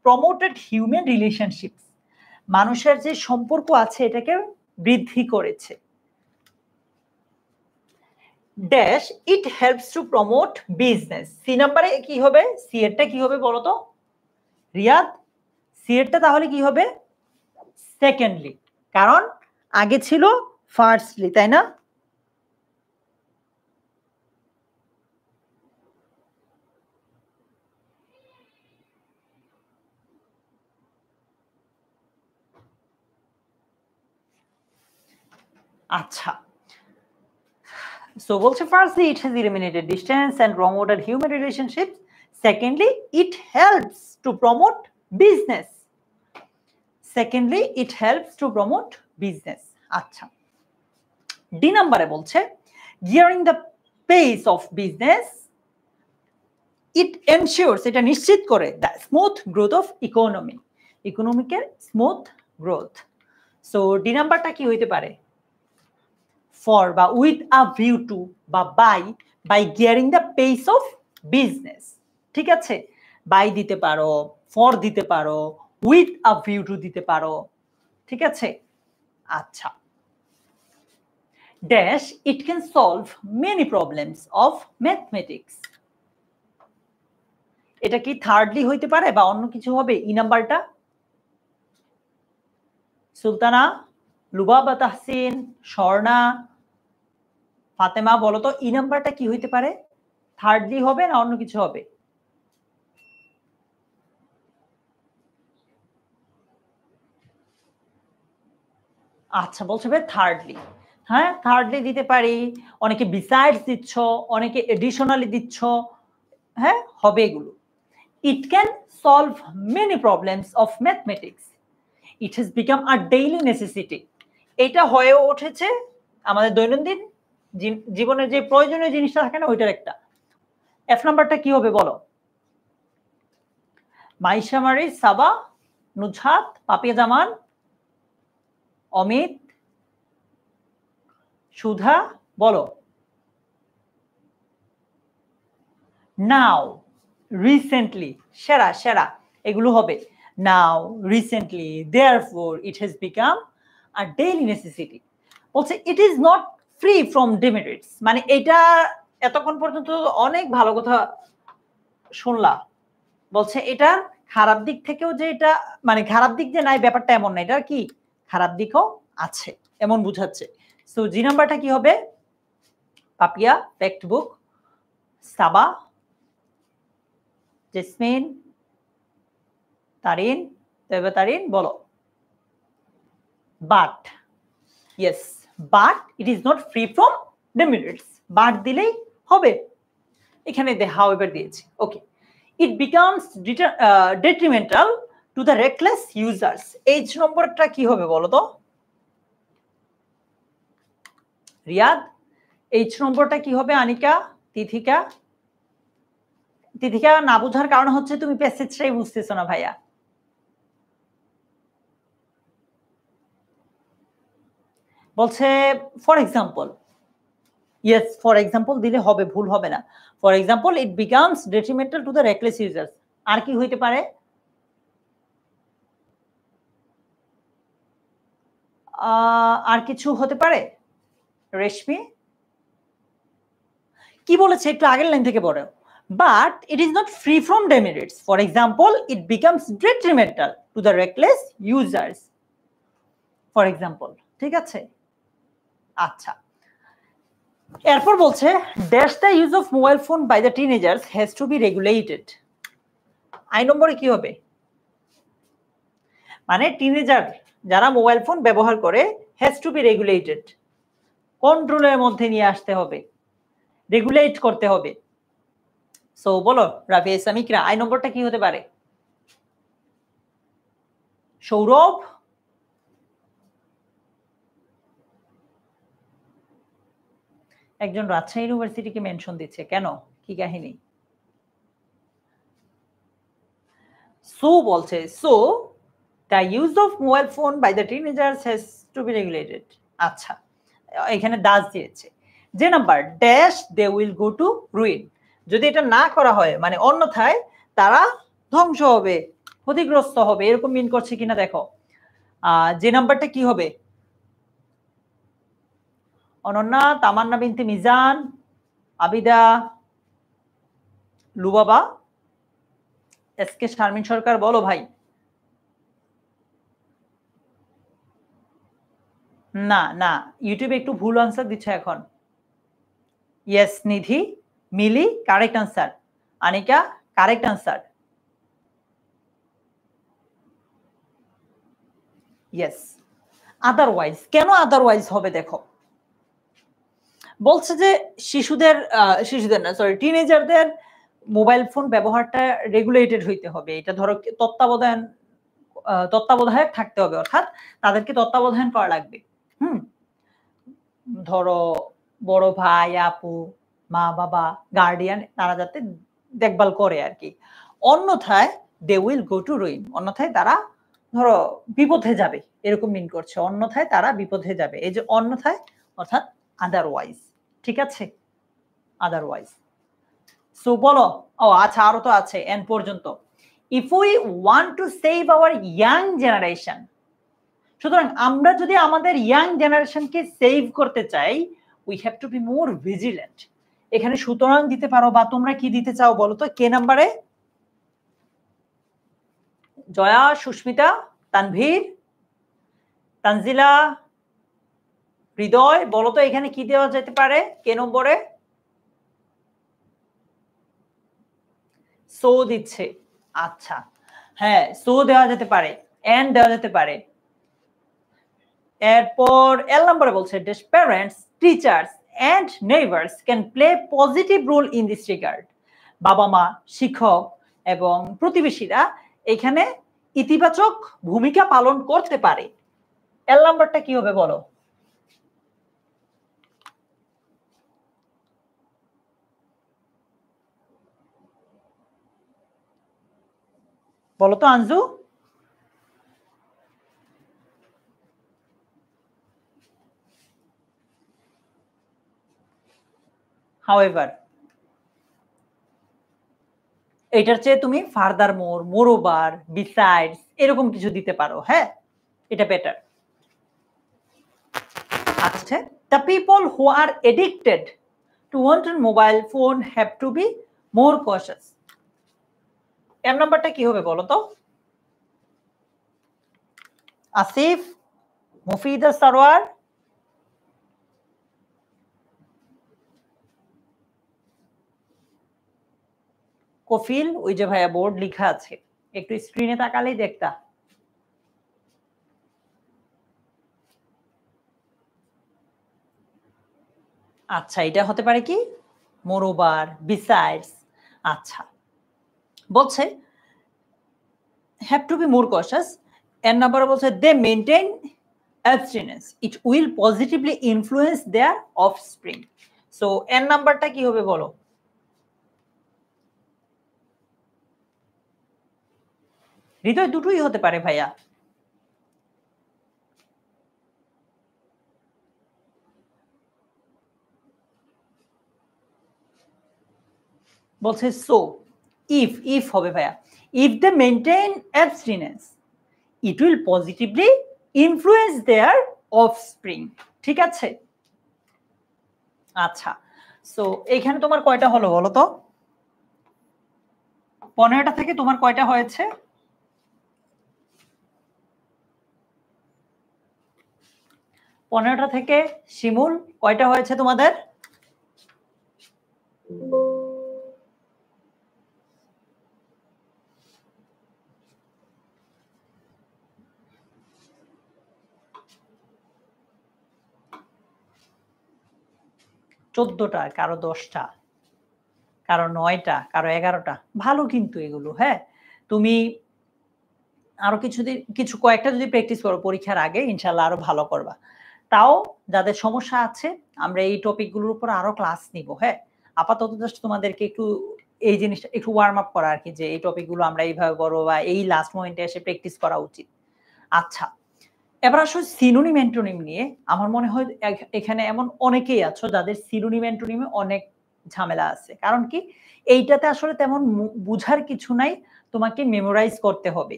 প্রমোটেড হিউম্যান রিলেশনশিপস, মানুষের যে সম্পর্ক আছে এটাকে বৃদ্ধি করেছে। Dash it helps to promote business. C নাম্বারে কি হবে? সি এরটা কি হবে বলো তো রিয়াদ? সি এরটা তাহলে কি হবে? সেকেন্ডলি, কারণ আগে ছিল ফার্স্টলি, তাই না? আচ্ছা, সো বলছে firstly it has eliminated distance and promoted human relationships, secondly it helps to promote business. Secondly it helps to promote business. আচ্ছা, ডি নাম্বারে বলছে gearing the pace of business, it ensures, এটা নিশ্চিত করে the smooth growth of economy, ইকোনমিকের স্মুথ গ্রোথ। সো ডি নাম্বারটা কি হইতে পারে? ফর বা উইথ আ ভিউ টু বা by gearing the pace of business. ঠিক আছে? বাই দিতে পারো, ফর দিতে পারো, উইথ আ ভিউ টু দিতে পারো। ঠিক আছে? আচ্ছা, dash it can solve many problems of mathematics. এটা কি থার্ডলি হইতে পারে বা অন্য কিছু হবে? ই নাম্বারটা সুলতানা, লুবাবা তাহসিন, স্বর্ণা, ফাতেমা বলো তো ই নাম্বারটা কি হইতে পারে? থার্ডলি হবে না অন্য কিছু হবে? আচ্ছা, বলছে ভাই থার্ডলি। হ্যাঁ, থার্ডলি দিতে পারি, অনেকে বিসাইডস দিচ্ছ, অনেকে এডিশনালি দিচ্ছ। হ্যাঁ, হবে এগুলো। It can solve many problems of mathematics, it has become a daily necessity. এটা হয়ে উঠেছে আমাদের দৈনন্দিন জীবনের যে প্রয়োজনীয় জিনিসটা থাকে না ওইটার একটা। এফ নাম্বারটা কি হবে বলো? মাইশা মারি, সাবা, নুজহাত, পাপিয়া জামান, অমিত, সুধা, বলো। নাও, রিসেন্টলি, সেরা সেরা, এগুলো হবে। Now, recently, therefore, it has become a daily necessity. বলছে it is not free from demerits, মানে এটা এতক্ষণ পর্যন্ত অনেক ভালো কথা শুনলা। বলছে এটার খারাপ দিক থেকেও যে এটা, মানে খারাপ দিক যে নাই ব্যাপারটা এমন না, এটার কি খারাপ দিকও আছে এমন বুঝাচ্ছে। সো জি নাম্বারটা কি হবে? পাপিয়া, ফ্যাক্ট বুক, সাবা, জেসমিন, তারিন, তবে তারিন বলো। But, yes, but it is not free from demerits. But দিলেই হবে, এখানে হাউএভার দিয়েছি। Okay, it becomes detrimental to the reckless users. H নম্বরটা কি হবে বলো তো রিয়াদ? এইচ নম্বরটা কি হবে? আনিকা, তিথিকা? তিথিকা না বোঝার কারণ হচ্ছে তুমি প্যাসেজটাই বুঝতেছো না ভাইয়া। বলছে for example, yes for example দিলে হবে, ভুল হবে না। For example it becomes detrimental to the reckless users. আর কি হইতে পারে? আর কিছু হতে পারে? রেশমি কি বলেছে একটু আগের লাইন থেকে পড়ো। But it is not free from demerits. For example it becomes detrimental to the reckless users. For example, ঠিক আছে? আচ্ছা, এরপর বলছে dash the use of mobile phone by the teenagers has to be regulated. I নম্বরে কি হবে? মানে টিনেজার যারা মোবাইল ফোন ব্যবহার করে হ্যাজ টু বি রেগুলেটেড, কন্ট্রোলের মধ্যে নিয়ে আসতে হবে, রেগুলেট করতে হবে। সো বলো রাফিয়া ইসলামিকরা, আই নম্বরটা কি হতে পারে? সৌরভ, একজন রাজশাহী ইউনিভার্সিটিকে মেনশন দিচ্ছে কেন, কি কাহিনী? সো বলছে so the use of mobile phone by the teenagers has to be regulated. আচ্ছা, এখানে দাস দিয়েছে। যে number dash they will go to ruin. যদি এটা না করা হয় মানে অন্যথায় তারা ধ্বংস হবে, ক্ষতিগ্রস্ত হবে, এরকম মিন করছে কিনা দেখো। যে নাম্বারটা কি হবে? অনন্যা, তামান্না বিনতে মিজান, আবিদা, লুবাবা, এস কে শারমিন সরকার বলো ভাই। না না, ইউটিউবে একটু ভুল আনসার দিচ্ছে এখন। Yes Nidhi, Mili correct answer, Anika correct answer. Yes, otherwise. কেন আদারওয়াইজ হবে দেখো, বলছে যে শিশুদের না সরি টিনেজারদের মোবাইল ফোন ব্যবহারটা রেগুলেটেড হইতে হবে। এটা ধরো তত্ত্বাবধায়ক থাকতে হবে, অর্থাৎ তাদেরকে তত্ত্বাবধান করা লাগবে। ধরো বড় ভাই, আপু, মা বাবা, গার্ডিয়ান, তারা যাতে দেখভাল করে আর কি। অন্যথায় they will go to ruin, অন্যথায় তারা ধরো বিপথে যাবে, এরকম মিন করছে। অন্যথায় তারা বিপথে যাবে, এই যে অন্যথায় অর্থাৎ আদারওয়াইজ, ঠিক আছে? আদারওয়াইজ। সো বলো, ও আচ্ছা আরো তো আছে এন পর্যন্ত। If we want to save our young generation, সুতরাং আমরা যদি আমাদের ইয়াং জেনারেশনকে সেভ করতে চাই we have to be more vigilant. এখানে সুতরাং দিতে পারো বা তোমরা কি দিতে চাও বলো তো কে নাম্বারে? জয়া, সুস্মিতা, তানভীর, তানজিলা, হৃদয় বলো তো এখানে কি দেওয়া যেতে পারে কে নম্বরে? সো দিচ্ছে। আচ্ছা হ্যাঁ, সো দেওয়া যেতে পারে, এন্ড দেওয়া যেতে পারে। এরপর এল নম্বরে বলছে this parents, teachers and neighbours can play positive role in this regard. বাবা মা, শিক্ষক এবং প্রতিবেশীরা এখানে ইতিবাচক ভূমিকা পালন করতে পারে। এল নাম্বারটা কি হবে বলো? বলো তো আঞ্জু। হাউএভার, এটার চেয়ে তুমি ফার্দার মোর, মোরওভার, বিসাইডস এরকম কিছু দিতে পারো। হ্যাঁ, এটা বেটার। আচ্ছা, the people who are addicted to one mobile phone have to be more cautious. এর নাম্বারটা কি হবে বলো তো? আসিফ, মুফিদা সরওয়ার, কফিল ওই যে ভাইয়া বোর্ড লেখা আছে, একটু স্ক্রিনে তাকালেই দেখতা। আচ্ছা, এটা হতে পারে কি মোরওভার, বিসাইডস। আচ্ছা, বলছে have to be more cautious. এর নাম্বার বলছে they maintain abstinence, it will positively influence their offspring. So এর নাম্বারটা কি হবে বলো? হৃদয় দুটোই হতে পারে ভাইয়া। বলছে সো if হবে ভাইয়া, if they maintain abstinence it will positively influence their offspring। ঠিক আছে, আচ্ছা। সো এখানে তোমার কয়টা হলো বলো তো? 15টা থেকে তোমার কয়টা হয়েছে? 15টা থেকে শিমুল কয়টা হয়েছে তোমাদের? চোদ্দটা, কারো 10টা, কারো 9টা, কারো 11টা। ভালো কিন্তু এগুলো, হ্যাঁ। তুমি আরো কিছু কয়েকটা যদি প্র্যাকটিস করো পরীক্ষার আগে ইনশাআল্লাহ আরো ভালো করবা। তাও যাদের সমস্যা আছে আমরা এই টপিকগুলোর উপর আরো ক্লাস নিব, হ্যাঁ। আপাতত জাস্ট তোমাদেরকে একটু এই জিনিসটা একটু ওয়ার্ম আপ করা আরকি, যে এই টপিকগুলো আমরা এইভাবে করবো বা এই লাস্ট মোমেন্টে এসে প্র্যাকটিস করা উচিত। আচ্ছা, এবার আসলে সিনোনিম অ্যান্টোনিম নিয়ে আমার মনে হয় এখানে এমন অনেকেই আছো যাদের সিনোনিম অ্যান্টোনিমে অনেক ঝামেলা আছে। কারণ কি, এইটাতে আসলে তেমন বুঝার কিছু নাই, তোমাকে মেমোরাইজ করতে হবে।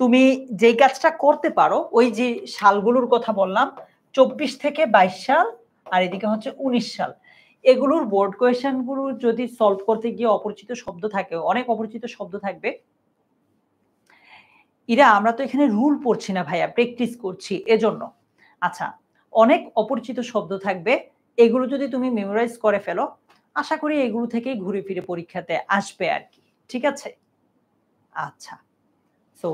তুমি যেই কাজটা করতে পারো, ওই যে সালগুলোর কথা বললাম 24 থেকে 22 সাল আর এদিকে হচ্ছে 19 সাল, এগুলোর বোর্ড কোয়েশ্চেন গুলো যদি সলভ করতে গিয়ে অপরিচিত শব্দ থাকে, অনেক অপরিচিত শব্দ থাকবে। ইরা আমরা তো এখানে রুল পড়ছি না ভাইয়া, প্র্যাকটিস করছি এজন্য। আচ্ছা, অনেক অপরিচিত শব্দ থাকবে, এগুলো যদি তুমি মেমোরাইজ করে ফেলো, আশা করি এগুলো থেকেই ঘুরে ফিরে পরীক্ষাতে আসবে আর কি। ঠিক আছে, আচ্ছা। সো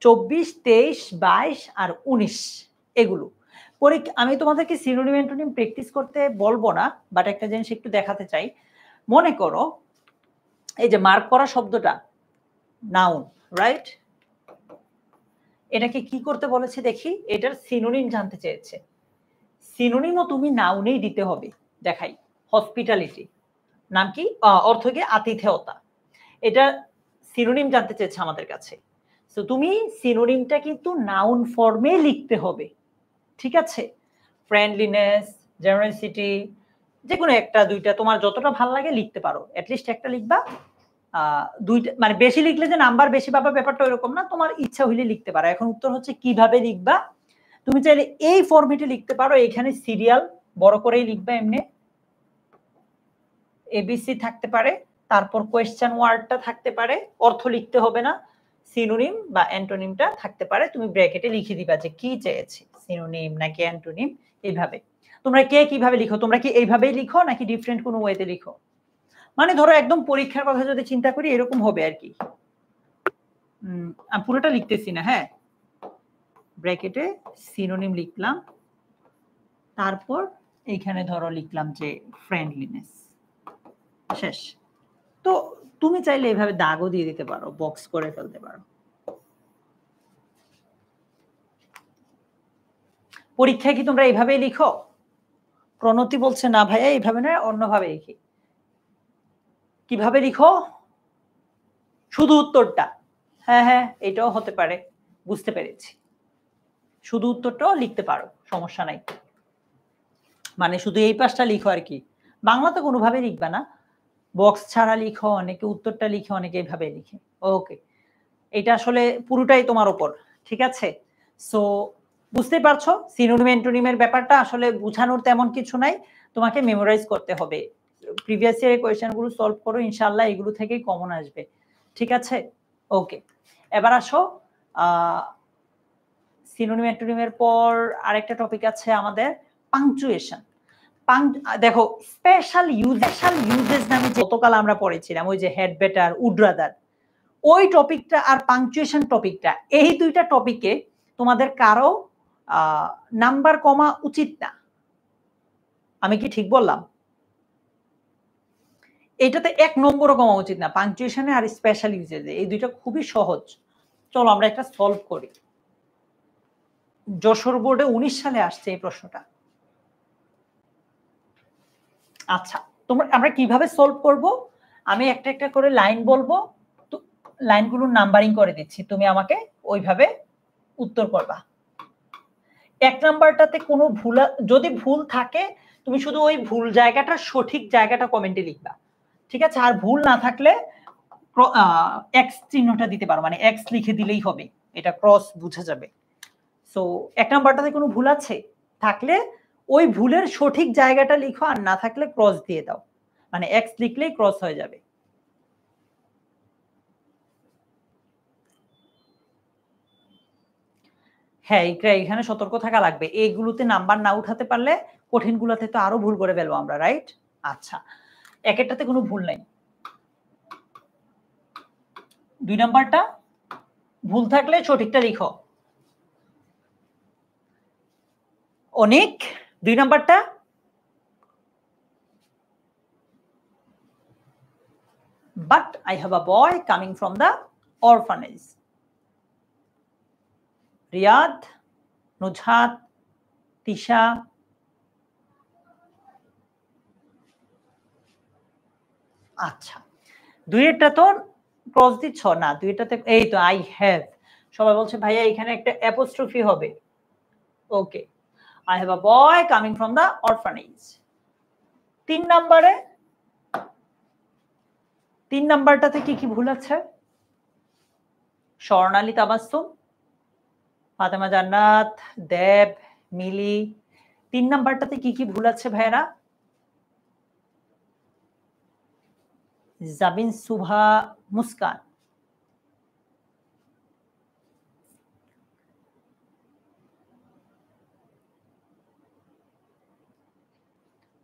24, 23, 22 আর 19 এগুলো আমি তোমাদেরকে সিনোনিম অ্যান্টোনিম প্র্যাকটিস করতে বলবো না, বাট একটা জিনিস একটু দেখাতে চাই। মনে করো এই যে মার্ক করা শব্দটা নাউন, রাইট? এটাকে কি করতে বলেছে দেখি, এটার সিনোনিম জানতে চেয়েছে। সিনোনিমও তুমি নাউনেই দিতে হবে। দেখাই, হসপিটালিটি নাম কি, অর্থ কি আতিথেয়তা। এটা সিনোনিম জানতে চেয়েছে আমাদের কাছে। তো তুমি সিনোনিমটা কিন্তু নাউন ফর্মে লিখতে হবে। ঠিক আছে, ফ্রেন্ডলিনেস, জেনারসিটি, যে কোনো একটা দুইটা তোমার যতটা ভালো লাগে লিখতে পারো, অ্যাটলিস্ট একটা লিখবা। দুইটা মানে বেশি লিখলে যে নাম্বার বেশি পাবা ব্যাপারটা এরকম না, তোমার ইচ্ছা হইলে লিখতে পারো। এখন উত্তর হচ্ছে কিভাবে লিখবা। তুমি চাইলে এই ফরম্যাটে লিখতে পারো, এখানে সিরিয়াল বড় করেই লিখবা, এমনি এবিসি থাকতে পারে, তারপর কোয়েশ্চেন ওয়ার্ডটা থাকতে পারে, অর্থ লিখতে হবে না, সিনোনিম বা অ্যান্টোনিমটা থাকতে পারে, তুমি ব্র্যাকেটে লিখে দিবা যে কি চেয়েছি, সিনোনিম নাকি অ্যান্টোনিম। এইভাবে তোমরা কে কিভাবে লিখো, তোমরা কি এইভাবেই লিখো নাকি ডিফারেন্ট কোনো ওয়েতে লিখো? মানে ধরো একদম পরীক্ষার কথা যদি চিন্তা করি এরকম হবে আর কি। আমি পুরোটা লিখতেছি না, হ্যাঁ, ব্র্যাকেটে সিনোনিম লিখলাম, তারপর এইখানে ধরো লিখলাম যে ফ্রেন্ডলিনেস, শেষ। তো তুমি চাইলে এভাবে দাগও দিয়ে দিতে পারো, বক্স করে ফেলতে পারো। পরীক্ষায় কি তোমরা এইভাবেই লিখো? প্রণতি বলছে না ভাইয়া এইভাবে না, অন্যভাবে লিখি। কিভাবে লিখো? শুধু উত্তরটা? হ্যাঁ হ্যাঁ, এটাও হতে পারে, বুঝতে পেরেছি। শুধু উত্তরটাও লিখতে পারো, সমস্যা নাই। মানে শুধু এই পাশটা লিখো আর কি, বাংলাতে কোনোভাবে লিখবা না, বক্স ছাড়া লিখো, অনেকে উত্তরটা লিখে, অনেকে এইভাবে লিখে। ওকে, এটা আসলে পুরোটাই তোমার উপর। ঠিক আছে, সো বুঝতেই পারছো সিনোনিম অ্যান্টোনিমের ব্যাপারটা আসলে বোঝানোর তেমন কিছু নাই, তোমাকে মেমোরাইজ করতে হবে। প্রিভিয়াস ইয়ারের কোয়েশ্চেনগুলো সলভ করো, ইনশাআল্লাহ এগুলো থেকেই কমন আসবে। ঠিক আছে, ওকে। এবার আসো, সিনোনিম অ্যান্টোনিমের পর আরেকটা টপিক আছে আমাদের, পাংচুয়েশন। দেখো স্পেশাল ইউজেস নামে গতকাল আমরা পড়েছিলাম, ওই যে হেড বেটার, উড রাদার, ওই টপিকটা আর পাংচুয়েশন টপিকটা, এই দুইটা টপিকে তোমাদের কারো নাম্বার কমা উচিত না। আমি কি ঠিক বললাম? এটাতে 1 নম্বরও কমা উচিত না, পাংচুয়েশনে আর স্পেশাল ইউজেসে। এই দুইটা খুবই সহজ। চলো আমরা একটা সলভ করি। যশোর বোর্ডে 19 সালে আসছে এই প্রশ্নটা। আচ্ছা, আমরা কিভাবে সলভ করব? আমি একটা একটা করে লাইন বলবো, তো লাইনগুলোর নাম্বারিং করে দিচ্ছি, তুমি আমাকে ওইভাবে উত্তর করবা। 1 নাম্বারটাতে কোনো ভুল, যদি ভুল থাকে তুমি শুধু ওই ভুল জায়গাটা, সঠিক জায়গাটা কমেন্টে লিখবা, ঠিক আছে? আর ভুল না থাকলে এক্স চিহ্নটা দিতে পারো, মানে এক্স লিখে দিলেই হবে, এটা ক্রস বোঝা যাবে। সো 1 নাম্বারটাতে কোনো ভুল আছে, থাকলে ওই ভুলের সঠিক জায়গাটা লিখো, আর না থাকলে ক্রস দিয়ে দাও, মানে এক্স লিখলেই ক্রস হয়ে যাবে। হ্যাঁ, এখানে সতর্ক থাকা লাগবে, এইগুলোতে নাম্বার না উঠাতে পারলে কঠিনগুলোতে তো আরো ভুল করে ফেলবো আমরা, রাইট? আচ্ছা, একটাতে কোনো ভুল নাই। 2 নাম্বারটা ভুল থাকলে সঠিকটা লিখো। অনেক 2 নাম্বারটা but I have a boy coming from the orphanage. Riyad, Nuzhat, Tisha, আচ্ছা, দুইটা তো ক্রস দিচ্ছ না, দুইটাতে এই তো আই হ্যাভ। সবাই বলছে ভাইয়া এখানে একটা অ্যাপোস্ট্রফি হবে। Okay, I have a boy coming from the orphanage. 3 নম্বরে, 3 নাম্বারটাতে কি কি ভুল আছে? স্বর্ণালী, তাবাসসুম, ফাতেমা জান্নাত, দেব, মিলি, 3 নাম্বারটাতে কি কি ভুল আছে ভাইরা? জাবিন, সুভা, মুস্কান।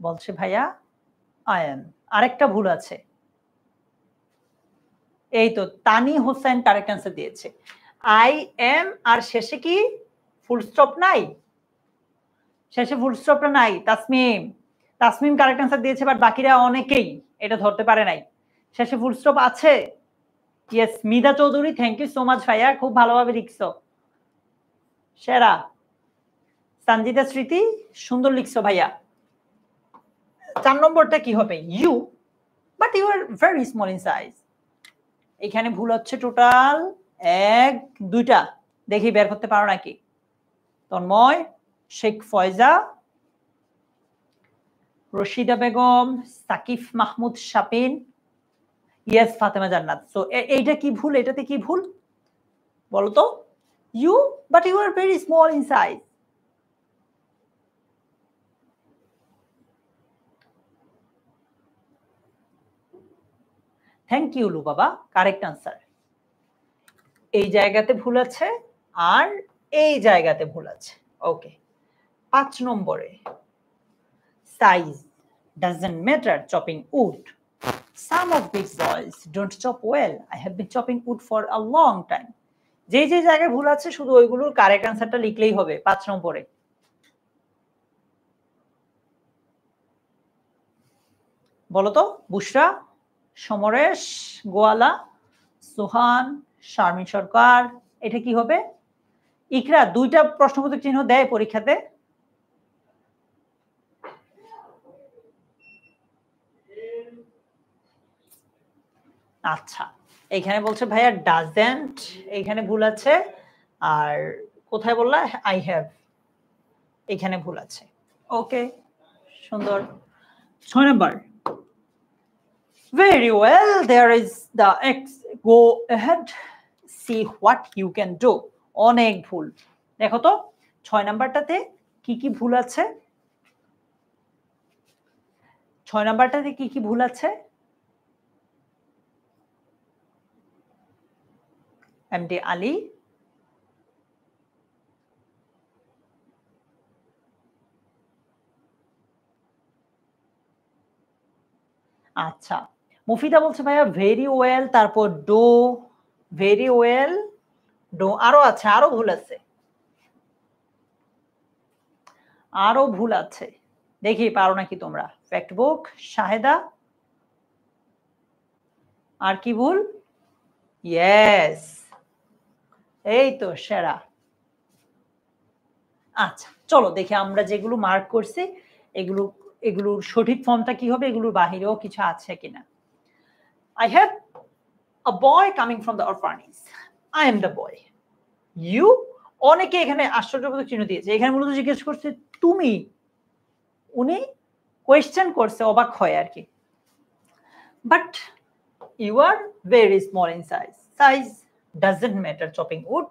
বলছে ভাইয়া আয়ান। আরেকটা ভুল আছে, এই তো তানি হোসেন কারেক্ট অ্যান্সার দিয়েছে। আই এম আর শেষে কি ফুল স্টপ নাই? শেষে ফুল স্টপটা নাই। তাসমিম, তাসমিম কারেক্ট অ্যান্সার দিয়েছে, বাট বাকিরা অনেকেই এটা ধরতে পারে নাই। শেষে ফুল স্টপ আছে? Yes, Mida Chowdhury, thank you so much ভাইয়া, খুব ভালোভাবে লিখছো, সেরা। সঞ্জিতা স্মৃতি, সুন্দর লিখছো ভাইয়া। 4 নম্বরটা কি হবে? You, but you are very small in size. এখানে ভুল হচ্ছে টোটাল 1 2টা, দেখি বের করতে পারো নাকি? তন্ময়, শেখ ফয়জা, রশিদা বেগম, সাকিফ মাহমুদ শাপিন, ইয়েস ফাতেমা জান্নাত। সো এইটা কি ভুল? এটাতে কি ভুল বলো তো? You, but you are very small in size. Thank you লু বাবা, কারেক্ট আনসার। এই জায়গাতে ভুল আছে আর এই জায়গাতে ভুল আছে। ওকে, 5 নম্বরে size doesn't matter chopping wood. Some of these boys don't chop well. I have been chopping wood for a long time. যে যে জায়গায় ভুল আছে শুধু ওইগুলোর কারেক্ট আনসারটা লিখলেই হবে 5 নম্বরে। বলো তো, বুশরা, সমরেশ, গোয়ালা, সোহান, শারমিন সরকার, এটা কি হবে? ইকরা, 2টা প্রশ্নবোধক চিহ্ন দেয় পরীক্ষাতে? আচ্ছা, এইখানে বলছে ভাইয়া ডাজেন্ট, এইখানে ভুল আছে, আর কোথায় বললা আই হ্যাভ, এখানে ভুল আছে। ওকে, সুন্দর। 6 number, very well, there is the X, go ahead, see what you can do. অনেক ভুল, দেখো তো 6 নাম্বারটাতে কি কি ভুল আছে? 6 নাম্বারটাতে কি কি ভুল আছে? এমডি আলী, আচ্ছা, মুফিদা বলছে ভাইয়া ভেরি ওয়েল, তারপর ডো, ভেরি ওয়েল, ডো, আরো আছে, আরো ভুল আছে, আরো ভুল আছে, দেখি পারো নাকি তোমরা। ফ্যাক্ট বুক, শাহেদা, আর কি ভুল? ইয়েস, এই তো সেরা। আচ্ছা চলো দেখি আমরা যেগুলো মার্ক করছি এগুলোর সঠিক ফর্মটা কি হবে, এগুলোর বাহিরেও কিছু আছে কিনা। I have a boy coming from the orphanage. I am the boy. You? অনেকে এখানে আশ্চর্যবোধক চিহ্ন দিয়েছে, এখানে মূলত জিজ্ঞেস করছে তুমি, উনি কোয়েশ্চেন করছে অবাক হয় আর কি। But you are very small in size. Size doesn't matter chopping wood.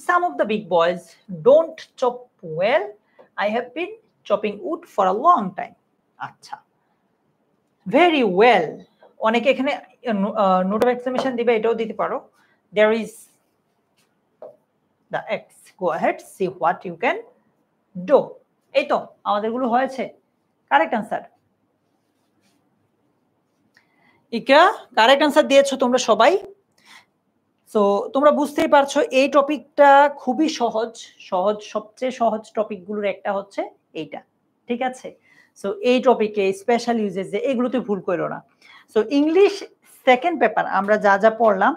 Some of the big boys don't chop well. I have been chopping wood for a long time. আচ্ছা, very well, অনেকে এখানে নোট অফ এক্সক্লেমেশন দিবে, এটাও দিতে পারো। There is the X. Go ahead, see what you can do. এই তো আমাদেরগুলো হয়েছে। Correct answer. Ikra correct answer দিয়েছো তোমরা সবাই। সো তোমরা বুঝতেই পারছো এই টপিকটা খুবই সহজ, সবচেয়ে সহজ টপিকগুলোর একটা হচ্ছে এইটা, ঠিক আছে। সো এই টপিকে স্পেশাল ইউজেস এগুলোতে ভুল করো না। সো ইংলিশ সেকেন্ড পেপার আমরা যা যা পড়লাম,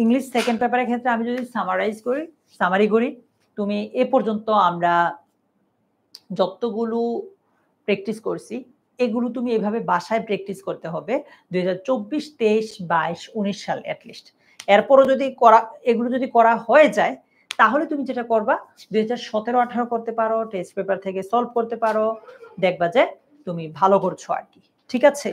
ইংলিশ সেকেন্ড পেপারের ক্ষেত্রে আমি যদি সামারি করি, তুমি এ পর্যন্ত আমরা যতগুলো প্র্যাকটিস করছি এগুলো তুমি এভাবে বাসায় প্র্যাকটিস করতে হবে 2024, 23, 22, 19 সাল অ্যাটলিস্ট। এরপরও যদি এগুলো যদি করা হয়ে যায় তাহলে তুমি যেটা করবা 2017, 18 করতে পারো, টেস্ট পেপার থেকে সলভ করতে পারো, দেখবা যে তুমি ভালো করছো আর কি, ঠিক আছে।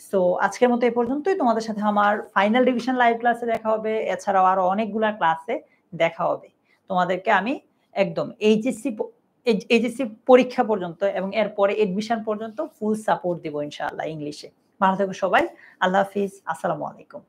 সো আজকের মতো এই পর্যন্তই। তোমাদের সাথে আমার ফাইনাল রিভিশন লাইভ ক্লাসে দেখা হবে, এছাড়াও আরো অনেকগুলা ক্লাসে দেখা হবে। তোমাদেরকে আমি একদম এইচএসসি পরীক্ষা পর্যন্ত এবং এরপরে এডমিশন পর্যন্ত ফুল সাপোর্ট দিব ইনশাআল্লাহ ইংলিশে। ভালো থেকো সবাই, আল্লাহ হাফিজ, আসসালামু আলাইকুম।